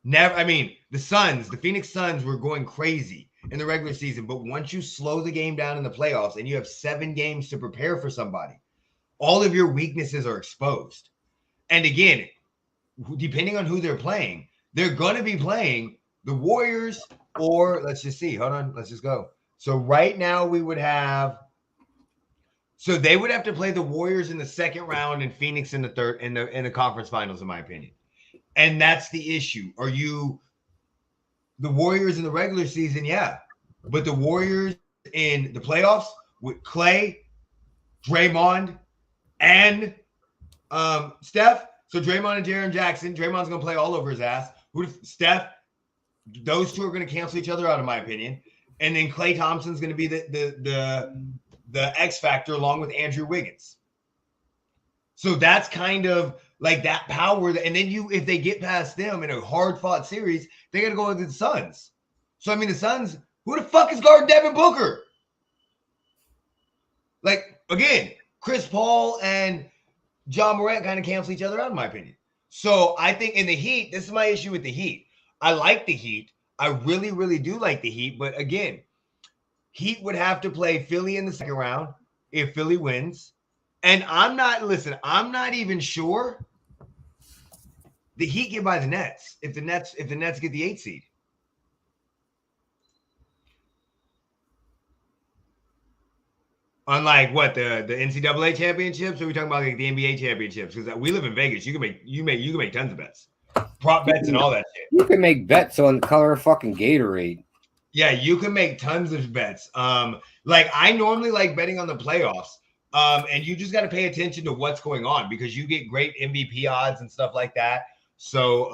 S1: The Phoenix Suns were going crazy in the regular season, but once you slow the game down in the playoffs and you have 7 games to prepare for somebody, all of your weaknesses are exposed. And again, depending on who they're playing, they're going to be playing the Warriors or let's just see. Hold on. Let's just go. So right now we would have So they would have to play the Warriors in the second round and Phoenix in the third in the conference finals, in my opinion. And that's the issue. Are you the Warriors in the regular season? Yeah. But the Warriors in the playoffs with Clay, Draymond, and Steph. So Draymond and Jaren Jackson. Draymond's gonna play all over his ass. Steph, those two are gonna cancel each other out, in my opinion. And then Klay Thompson's gonna be the X factor along with Andrew Wiggins. So that's kind of like that power. And then if they get past them in a hard fought series, they got to go with the Suns. So I mean, the Suns. Who the fuck is guarding Devin Booker? Like again, Chris Paul and John Morant kind of cancel each other out, in my opinion. So I think in the Heat, this is my issue with the Heat. I like the Heat. I really, really do like the Heat. But again, Heat would have to play Philly in the second round if Philly wins. And I'm not even sure the Heat get by the Nets if the Nets get the 8th seed. Unlike what the NCAA championships, or are we talking about like the NBA championships? Because we live in Vegas, you can make tons of bets, prop bets, and all that shit.
S2: You can make bets on the color of fucking Gatorade.
S1: Yeah, you can make tons of bets. Like I normally like betting on the playoffs. And you just got to pay attention to what's going on because you get great MVP odds and stuff like that. So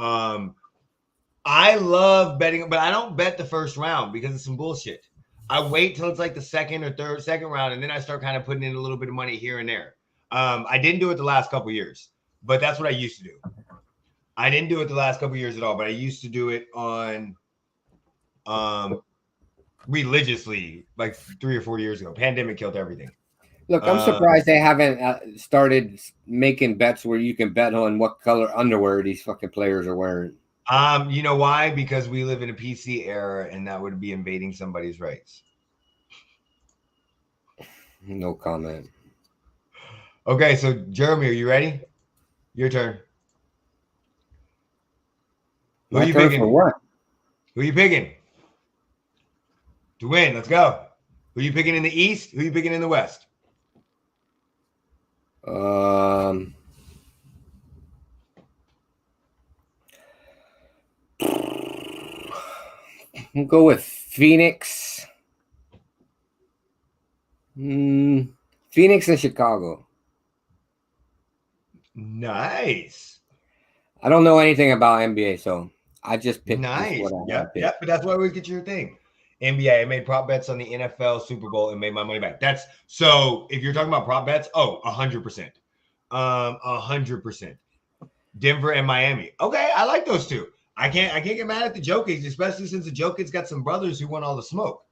S1: I love betting, but I don't bet the first round because it's some bullshit. I wait till it's like the second round, and then I start kind of putting in a little bit of money here and there. I didn't do it the last couple of years, but that's what I used to do. I didn't do it the last couple of years at all, but I used to do it on religiously like 3 or 4 years ago. Pandemic killed everything.
S2: Look, I'm surprised they haven't started making bets where you can bet on what color underwear these fucking players are wearing.
S1: You know why? Because we live in a PC era, and that would be invading somebody's rights.
S2: No comment.
S1: Okay, so Jeremy, are you ready? Your turn. Who are you picking?
S2: For what?
S1: Who are you picking to win? Let's go. Who are you picking in the East? Who are you picking in the West?
S2: We'll go with Phoenix. Phoenix and Chicago.
S1: Nice.
S2: I don't know anything about NBA, so I just picked.
S1: Nice. Yep. But that's why we get your thing. NBA. I made prop bets on the NFL Super Bowl and made my money back. That's so. If you're talking about prop bets, 100%, 100%. Denver and Miami. Okay, I like those two. I can't get mad at the Jokic, especially since the Jokic's got some brothers who want all the smoke.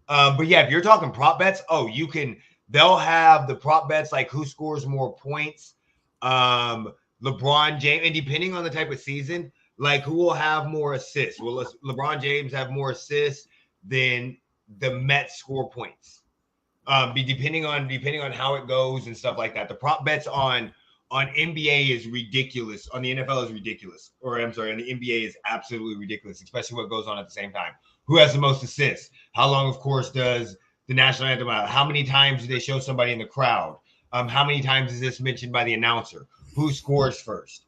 S1: But yeah, if you're talking prop bets, you can. They'll have the prop bets like who scores more points, LeBron James, and depending on the type of season, like who will have more assists. Will LeBron James have more assists than the Mets score points? Depending on how it goes and stuff like that. The prop bets on NBA is ridiculous. On the NFL is ridiculous. Or I'm sorry, on the NBA is absolutely ridiculous, especially what goes on at the same time. Who has the most assists? How long, of course, does the national anthem out? How many times do they show somebody in the crowd? How many times is this mentioned by the announcer? Who scores first?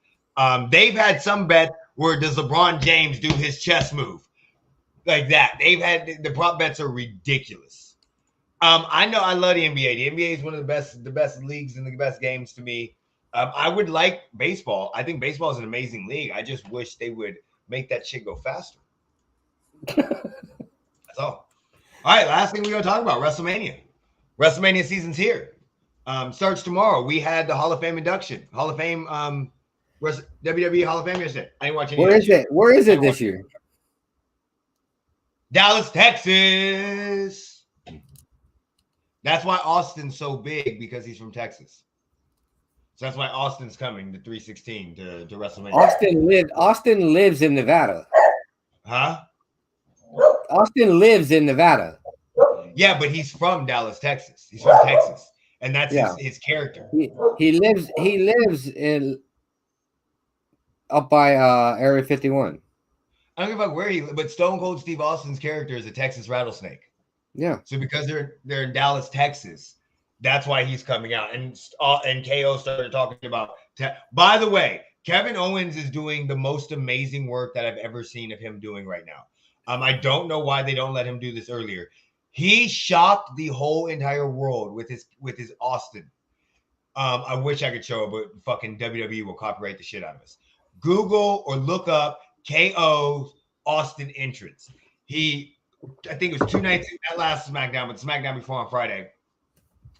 S1: They've had some bet where does LeBron James do his chest move? Like that. They've had the prop bets are ridiculous. I know I love the NBA. The NBA is one of the best leagues and the best games to me. I would like baseball. I think baseball is an amazing league. I just wish they would make that shit go faster. That's all. All right, last thing we're going to talk about, WrestleMania. WrestleMania season's here. Starts tomorrow. We had the Hall of Fame induction. Hall of Fame, WWE Hall of Fame yesterday. I didn't watch any.
S2: Where is it? Where is it this year?
S1: Dallas, Texas. That's why Austin's so big, because he's from Texas. So that's why Austin's coming to 316 to WrestleMania.
S2: Austin lives in Nevada.
S1: Huh?
S2: Austin lives in Nevada.
S1: Yeah, but he's from Dallas, Texas. He's from Texas, and that's his character.
S2: He lives in up by Area 51.
S1: I don't give a fuck where he lives, but Stone Cold Steve Austin's character is a Texas rattlesnake.
S2: Yeah.
S1: So because they're in Dallas, Texas, That's why he's coming out. And KO started talking about. By the way, Kevin Owens is doing the most amazing work that I've ever seen of him doing right now. I don't know why they don't let him do this earlier. He shocked the whole entire world with his Austin. I wish I could show it, but fucking WWE will copyright the shit out of us. Google or look up KO's Austin entrance. I think it was 2 nights, that last SmackDown, but SmackDown before on Friday.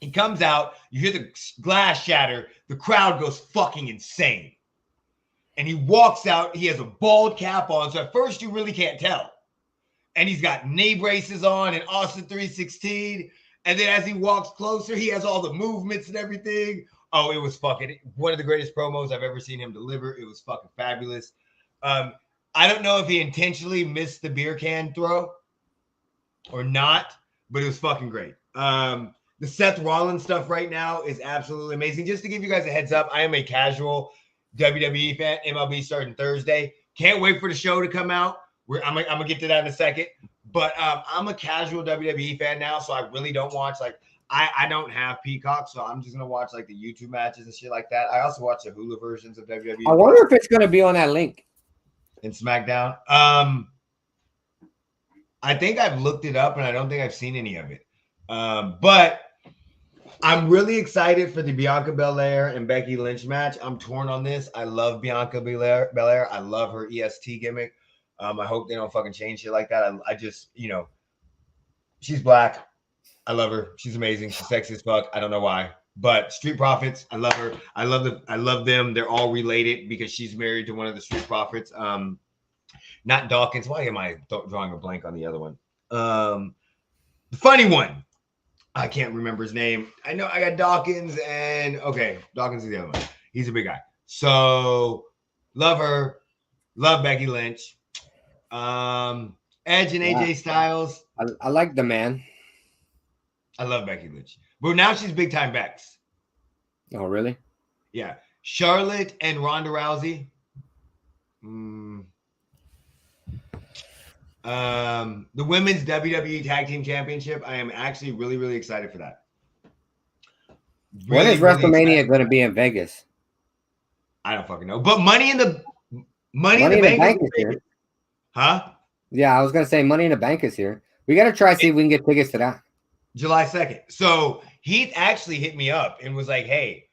S1: He comes out, you hear the glass shatter, the crowd goes fucking insane. And he walks out, he has a bald cap on, so at first you really can't tell. And he's got knee braces on and Austin 316. And then as he walks closer, he has all the movements and everything. Oh, it was fucking one of the greatest promos I've ever seen him deliver. It was fucking fabulous. I don't know if he intentionally missed the beer can throw or not, but it was fucking great. The Seth Rollins stuff right now is absolutely amazing. Just to give you guys a heads up, I am a casual WWE fan. MLB starting Thursday. Can't wait for the show to come out. I'm gonna get to that in a second. But I'm a casual WWE fan now, so I really don't watch I don't have Peacock, so I'm just gonna watch like the YouTube matches and shit like that. I also watch the Hulu versions of WWE.
S2: I wonder if it's gonna be on that link
S1: in SmackDown. I think I've looked it up and I don't think I've seen any of it. But I'm really excited for the Bianca Belair and Becky Lynch match. I'm torn on this. I love Bianca Belair. I love her EST gimmick. I hope they don't fucking change shit like that. I just, she's black. I love her. She's amazing. She's sexy as fuck. I don't know why. But Street Profits, I love her. I love them. They're all related because she's married to one of the Street Profits. Not Dawkins. Why am I drawing a blank on the other one? The funny one. I can't remember his name. I know I got Dawkins and Dawkins is the other one. He's a big guy. So love her. Love Becky Lynch. Edge and AJ Styles.
S2: I like the man.
S1: I love Becky Lynch. But now she's big time Bex.
S2: Oh, really?
S1: Yeah. Charlotte and Ronda Rousey. The women's WWE Tag Team Championship. I am actually really, really excited for that.
S2: When is WrestleMania going to be in Vegas?
S1: I don't fucking know. But Money in the Bank is here. Huh?
S2: Yeah, I was going to say Money in the Bank is here. We got to try to see if we can get tickets to that.
S1: July 2nd. So Heath actually hit me up and was like, hey,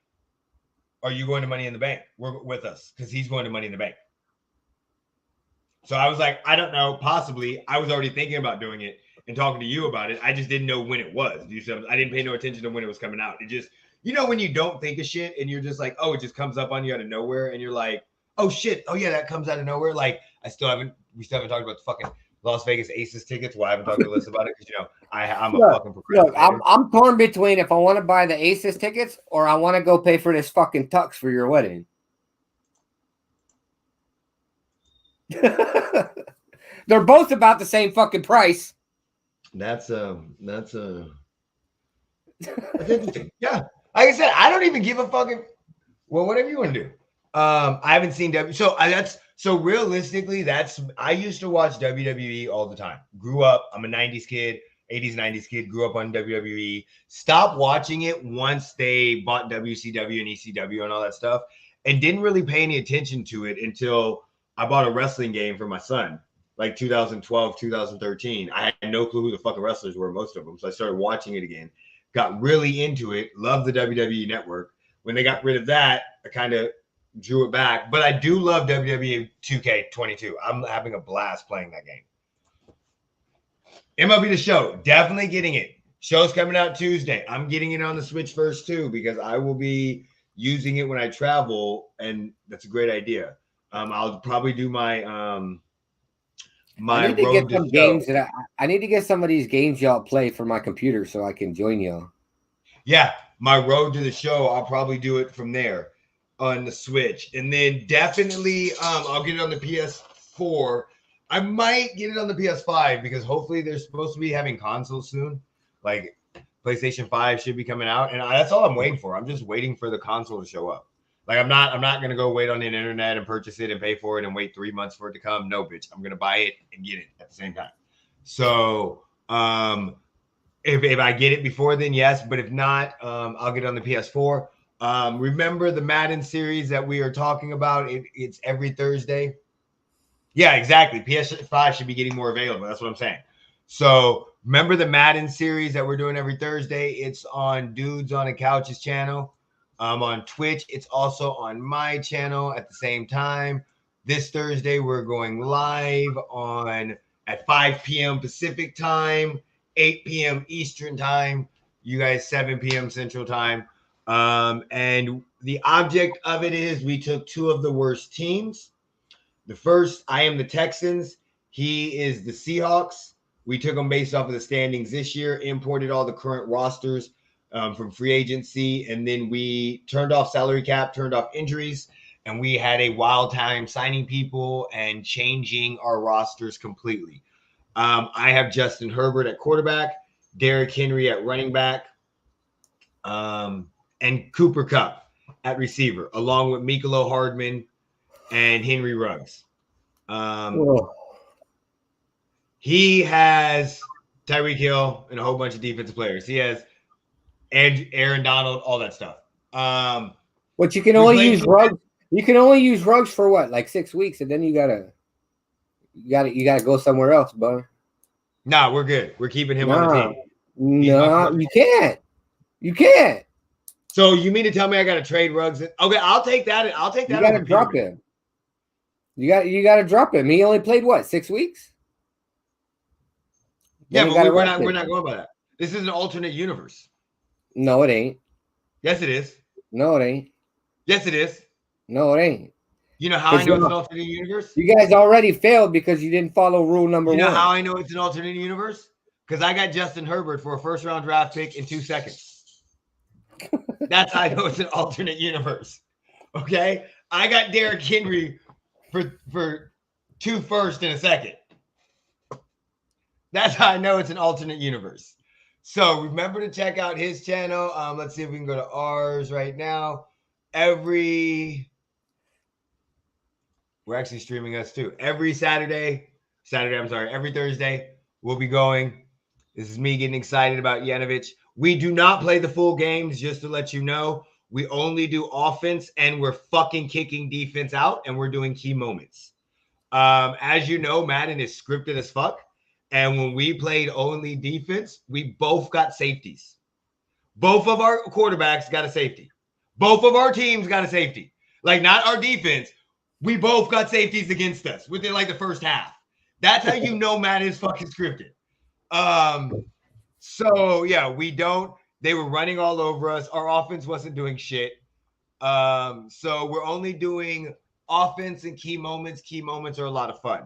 S1: are you going to Money in the Bank? We're with us because he's going to Money in the Bank. So I was like, I don't know, possibly. I was already thinking about doing it and talking to you about it. I just didn't know when it was. I didn't pay no attention to when it was coming out. It just, when you don't think of shit and you're just like, oh, it just comes up on you out of nowhere. And you're like, oh shit. Oh yeah, that comes out of nowhere. Like we still haven't talked about the fucking Las Vegas Aces tickets. Well, I haven't talked to Liz about it because, I'm a fucking procrastinator.
S2: Look, I'm torn between if I want to buy the Aces tickets or I want to go pay for this fucking tux for your wedding. They're both about the same fucking price.
S1: That's interesting. Yeah. Like I said, I don't even give a fucking whatever you want to do. I haven't seen so realistically, I used to watch WWE all the time. Grew up, I'm a 90s kid, 80s, 90s kid, grew up on WWE. Stopped watching it once they bought WCW and ECW and all that stuff, and didn't really pay any attention to it until I bought a wrestling game for my son, like 2012, 2013. I had no clue who the fucking wrestlers were, most of them. So I started watching it again, got really into it, loved the WWE network. When they got rid of that, I kind of drew it back. But I do love WWE 2K22. I'm having a blast playing that game. MLB The Show, definitely getting it. Show's coming out Tuesday. I'm getting it on the Switch first too because I will be using it when I travel, and that's a great idea. I'll probably do my
S2: I need to get some games I need to get some of these games y'all play for my computer so I can join y'all.
S1: Yeah, my road to the show. I'll probably do it from there on the Switch, and then definitely I'll get it on the PS4. I might get it on the PS5 because hopefully they're supposed to be having consoles soon. Like PlayStation 5 should be coming out, and that's all I'm waiting for. I'm just waiting for the console to show up. Like I'm not gonna go wait on the internet and purchase it and pay for it and wait 3 months for it to come. No, bitch. I'm gonna buy it and get it at the same time. So If I get it before then, yes. But if not, I'll get it on the PS4. Remember the Madden series that we are talking about? It's every Thursday. Yeah, exactly. PS5 should be getting more available. That's what I'm saying. So remember the Madden series that we're doing every Thursday? It's on Dudes on a Couch's channel. On Twitch. It's also on my channel at the same time. This Thursday, we're going live at 5 p.m. Pacific time, 8 p.m. Eastern time. You guys, 7 p.m. Central time. And the object of it is we took two of the worst teams. The first, I am the Texans. He is the Seahawks. We took them based off of the standings this year, imported all the current rosters from free agency, and then we turned off salary cap, turned off injuries, and we had a wild time signing people and changing our rosters completely. I have Justin Herbert at quarterback, Derrick Henry at running back, and Cooper Kupp at receiver, along with Mecole Hardman and Henry Ruggs. He has Tyreek Hill and a whole bunch of defensive players. He has Aaron Donald, all that stuff.
S2: But you can only use Ruggs. You can only use Ruggs for what, like 6 weeks, and then you gotta go somewhere else, bud.
S1: Nah, we're good. We're keeping him on the team.
S2: No, you can't. You can't.
S1: So you mean to tell me I got to trade Ruggs? Okay, I'll take that. I'll take that.
S2: You got to drop him. You got to drop him. He only played what, 6 weeks?
S1: Yeah, but we're not going by that. This is an alternate universe.
S2: No, it ain't.
S1: Yes, it is.
S2: No, it ain't.
S1: Yes, it is.
S2: No, it ain't.
S1: You know how I know it's an alternate universe?
S2: You guys already failed because you didn't follow rule number 1.
S1: You know how I know it's an alternate universe? Because I got Justin Herbert for a first-round draft pick in 2 seconds. That's how I know it's an alternate universe. Okay? I got Derrick Henry for 2 firsts in a second. That's how I know it's an alternate universe. So remember to check out his channel. Let's see if we can go to ours right now. We're actually streaming us too. Every Thursday, we'll be going. This is me getting excited about Yanovich. We do not play the full games, just to let you know. We only do offense, and we're fucking kicking defense out, and we're doing key moments. As you know, Madden is scripted as fuck. And when we played only defense, we both got safeties. Both of our quarterbacks got a safety. Both of our teams got a safety. Like, not our defense. We both got safeties against us within, like, the first half. That's how you know Madden is fucking scripted. So, yeah, they were running all over us. Our offense wasn't doing shit. So we're only doing offense and key moments. Key moments are a lot of fun.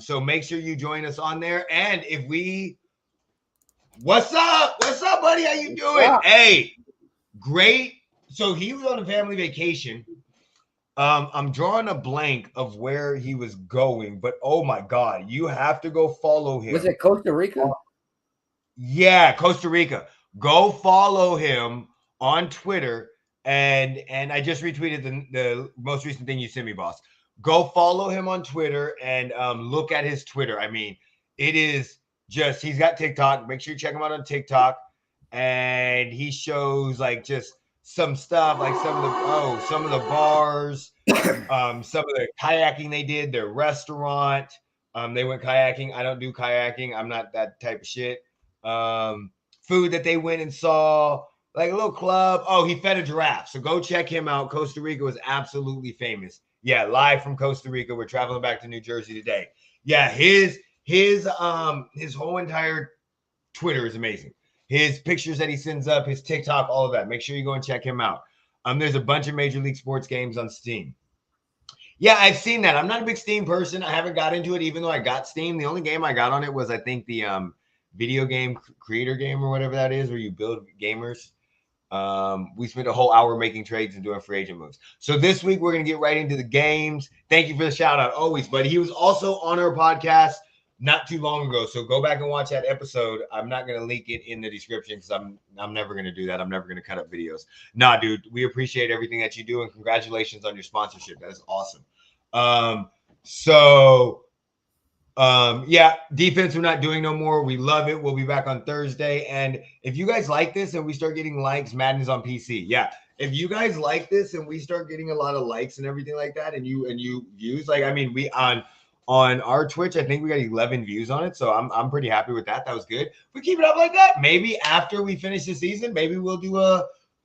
S1: So make sure you join us on there. And what's up, buddy? How you doing? Hey, great. So he was on a family vacation. I'm drawing a blank of where he was going, but oh my God, you have to go follow him.
S2: Was it Costa Rica?
S1: Yeah, Costa Rica. Go follow him on Twitter. And I just retweeted the most recent thing you sent me, boss. Go follow him on Twitter and look at his Twitter. I mean, it is just, he's got TikTok. Make sure you check him out on TikTok. And he shows like just some stuff, like some of the bars, some of the kayaking they did, their restaurant. They went kayaking. I don't do kayaking. I'm not that type of shit. Food that they went and saw, like a little club. Oh, he fed a giraffe. So go check him out. Costa Rica was absolutely famous. Yeah, live from Costa Rica. We're traveling back to New Jersey today. Yeah, his whole entire Twitter is amazing. His pictures that he sends up, his TikTok, all of that. Make sure you go and check him out. There's a bunch of Major League Sports games on Steam. Yeah, I've seen that. I'm not a big Steam person. I haven't got into it, even though I got Steam. The only game I got on it was, I think, the video game creator game or whatever that is, where you build gamers. We spent a whole hour making trades and doing free agent moves. So this week we're going to get right into the games. Thank you for the shout out always, buddy. He was also on our podcast not too long ago. So go back and watch that episode. I'm not going to link it in the description because I'm never going to do that. I'm never going to cut up videos. Nah, dude, we appreciate everything that you do and congratulations on your sponsorship. That is awesome. Yeah, defense we're not doing no more. We love it. We'll be back on Thursday. And if you guys like this and we start getting likes, Madden's on PC. Yeah. If you guys like this and we start getting a lot of likes and everything like that, and you views, like I mean, we on our Twitch, I think we got 11 views on it. So I'm pretty happy with that. That was good. We keep it up like that. Maybe after we finish the season, maybe we'll do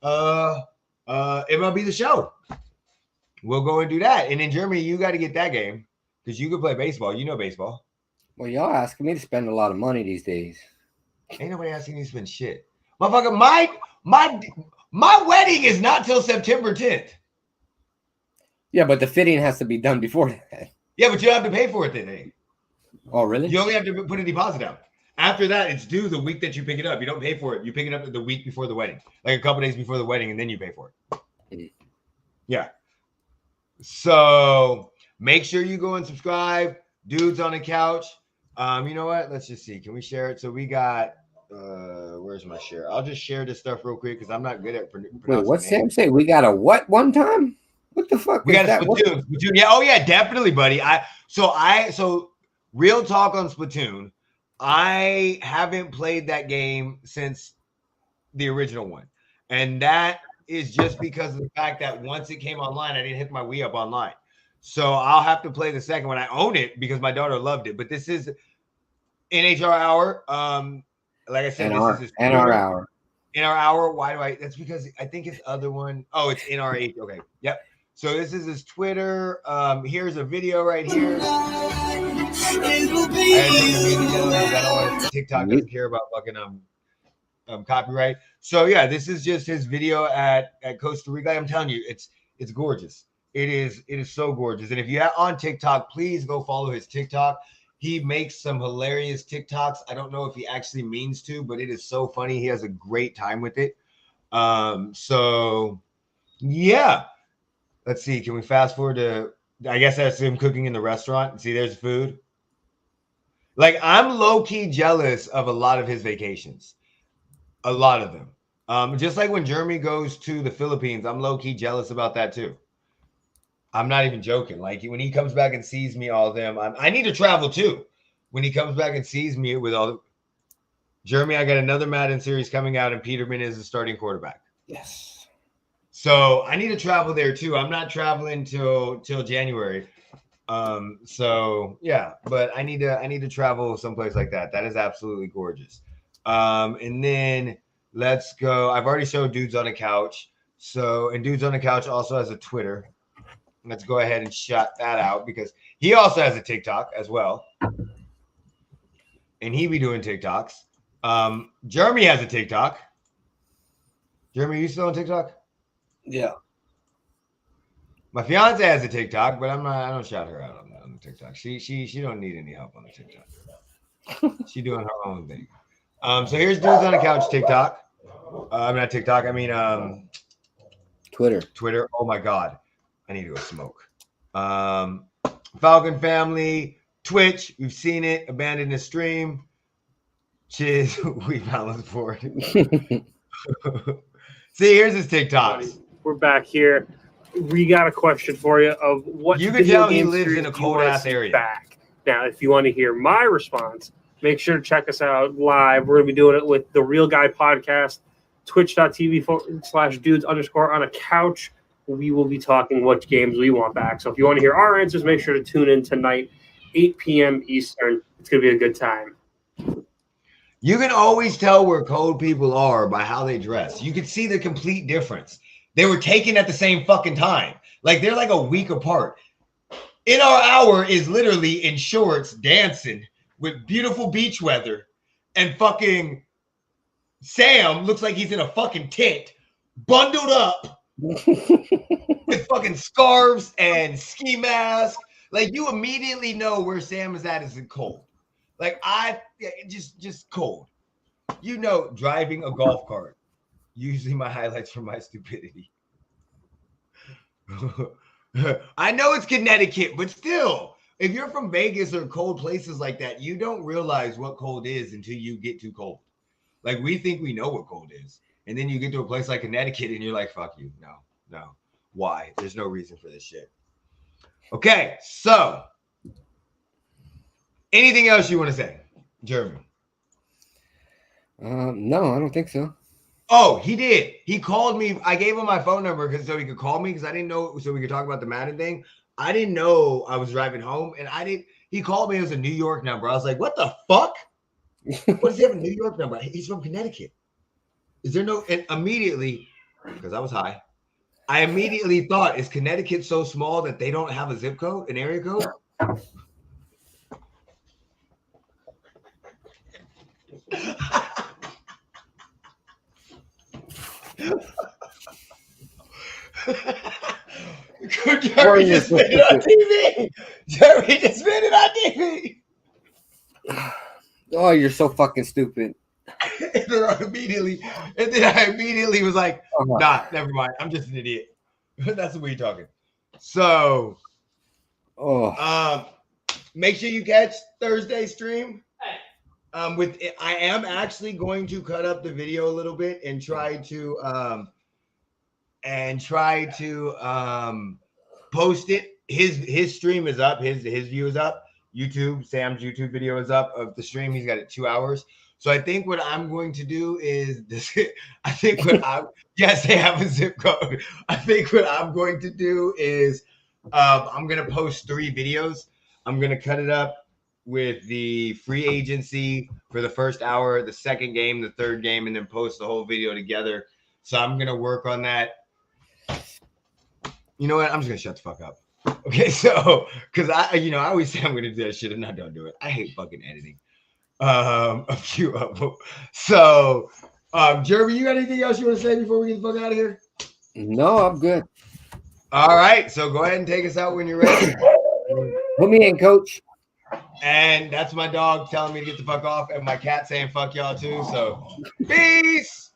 S1: MLB The Show. We'll go and do that. And in Germany, you got to get that game because you can play baseball. You know baseball.
S2: Well, y'all asking me to spend a lot of money these days.
S1: Ain't nobody asking you to spend shit. Motherfucker, my wedding is not till September 10th.
S2: Yeah, but the fitting has to be done before that.
S1: Yeah, but you don't have to pay for it then, eh?
S2: Oh, really?
S1: You only have to put a deposit down. After that, it's due the week that you pick it up. You don't pay for it. You pick it up the week before the wedding, like a couple days before the wedding, and then you pay for it. Yeah. So make sure you go and subscribe. Dudes on the couch. You know what? Let's just see. Can we share it? So we got where's my share? I'll just share this stuff real quick because I'm not good at pronouncing.
S2: Wait, what's Sam say? We got a what one time? What the fuck?
S1: We got a Splatoon. Splatoon. Yeah, oh yeah, definitely, buddy. So real talk on Splatoon. I haven't played that game since the original one. And that is just because of the fact that once it came online, I didn't hit my Wii up online. So I'll have to play the second one. I own it because my daughter loved it. But this is NHR Hour. Like I said, this is
S2: NR Hour.
S1: NR Hour. Why do I? That's because I think his other one. Oh, it's NR8. Okay. Yep. So this is his Twitter. Here's a video right here. I don't want TikTok doesn't care about fucking copyright. So yeah, this is just his video at Costa Rica. I'm telling you, it's gorgeous. It is so gorgeous. And if you're on TikTok, please go follow his TikTok. He makes some hilarious TikToks. I don't know if he actually means to, but it is so funny. He has a great time with it. So yeah. Let's see. Can we fast forward to, I guess that's him cooking in the restaurant. See, there's food. Like, I'm low-key jealous of a lot of his vacations. A lot of them. Just like when Jeremy goes to the Philippines, I'm low-key jealous about that too. I'm not even joking. Like, when he comes back and sees me, all of them, I need to travel too. When he comes back and sees me with all the... Jeremy, I got another Madden series coming out, and Peterman is the starting quarterback.
S2: Yes.
S1: So I need to travel there too. I'm not traveling till January. So yeah, but I need to travel someplace like that. That is absolutely gorgeous. And then let's go. I've already showed Dudes on the Couch. And Dudes on the Couch also has a Twitter. Let's go ahead and shout that out because he also has a TikTok as well. And he be doing TikToks. Jeremy has a TikTok. Jeremy, are you still on TikTok?
S2: Yeah.
S1: My fiance has a TikTok, but I don't shout her out on the TikTok. She don't need any help on the TikTok. She doing her own thing. So here's Dudes on the Couch TikTok. I'm not TikTok. I mean Twitter. Oh my God. I need to go smoke. Falcon Family, Twitch. We've seen it. Abandoned the stream. Chiz, we balanced for it. See, here's his TikToks.
S4: We're back here. We got a question for you of what
S1: you can tell he lives in a cold ass area.
S4: Back. Now, if you want to hear my response, make sure to check us out live. We're going to be doing it with the Real Guy Podcast, twitch.tv/dudes_on-a-couch. We will be talking what games we want back. So if you want to hear our answers, make sure to tune in tonight, 8 p.m. Eastern. It's going to be a good time.
S1: You can always tell where cold people are by how they dress. You can see the complete difference. They were taken at the same fucking time. Like, they're like a week apart. In Our Hour is literally in shorts dancing with beautiful beach weather. And fucking Sam looks like he's in a fucking tent, bundled up with fucking scarves and ski mask. Like, you immediately know where Sam is at is in cold. Like, just cold. You know, driving a golf cart. Usually my highlights from my stupidity. I know it's Connecticut, but still, if you're from Vegas or cold places like that, you don't realize what cold is until you get too cold. Like, we think we know what cold is. And then you get to a place like Connecticut and you're like, fuck you. No. Why? There's no reason for this shit. Okay, so Anything else you want to say, Jeremy?
S2: No, I don't think so.
S1: Oh, he did. He called me. I gave him my phone number so he could call me because I didn't know, so we could talk about the Madden thing. I didn't know I was driving home, and he called me. It was a New York number. I was like, what the fuck? What does he have a New York number? He's from Connecticut. Is there no, and immediately, because I was high, I immediately thought, is Connecticut so small that they don't have a zip code, an area code? Jeremy just spit it on TV. Jeremy just spit it on TV.
S2: Oh, you're so fucking stupid.
S1: And then I immediately was like, nah, never mind. I'm just an idiot. That's the way you're talking. So, make sure you catch Thursday stream. I am actually going to cut up the video a little bit and try to post it. His stream is up. His view is up. Sam's YouTube video is up of the stream. He's got it 2 hours. So I think what I'm going to do is this. Yes, they have a zip code. I think what I'm going to do is I'm going to post 3 videos. I'm going to cut it up with the free agency for the first hour, the second game, the third game, and then post the whole video together. So I'm going to work on that. You know what? I'm just going to shut the fuck up. Okay, so because I always say I'm going to do that shit and I don't do it. I hate fucking editing. A few of them. So, Jeremy, you got anything else you want to say before we get the fuck out of here?
S2: No, I'm good.
S1: All right, so go ahead and take us out when you're ready.
S2: Put me in, coach.
S1: And that's my dog telling me to get the fuck off, and my cat saying fuck y'all too. So, peace.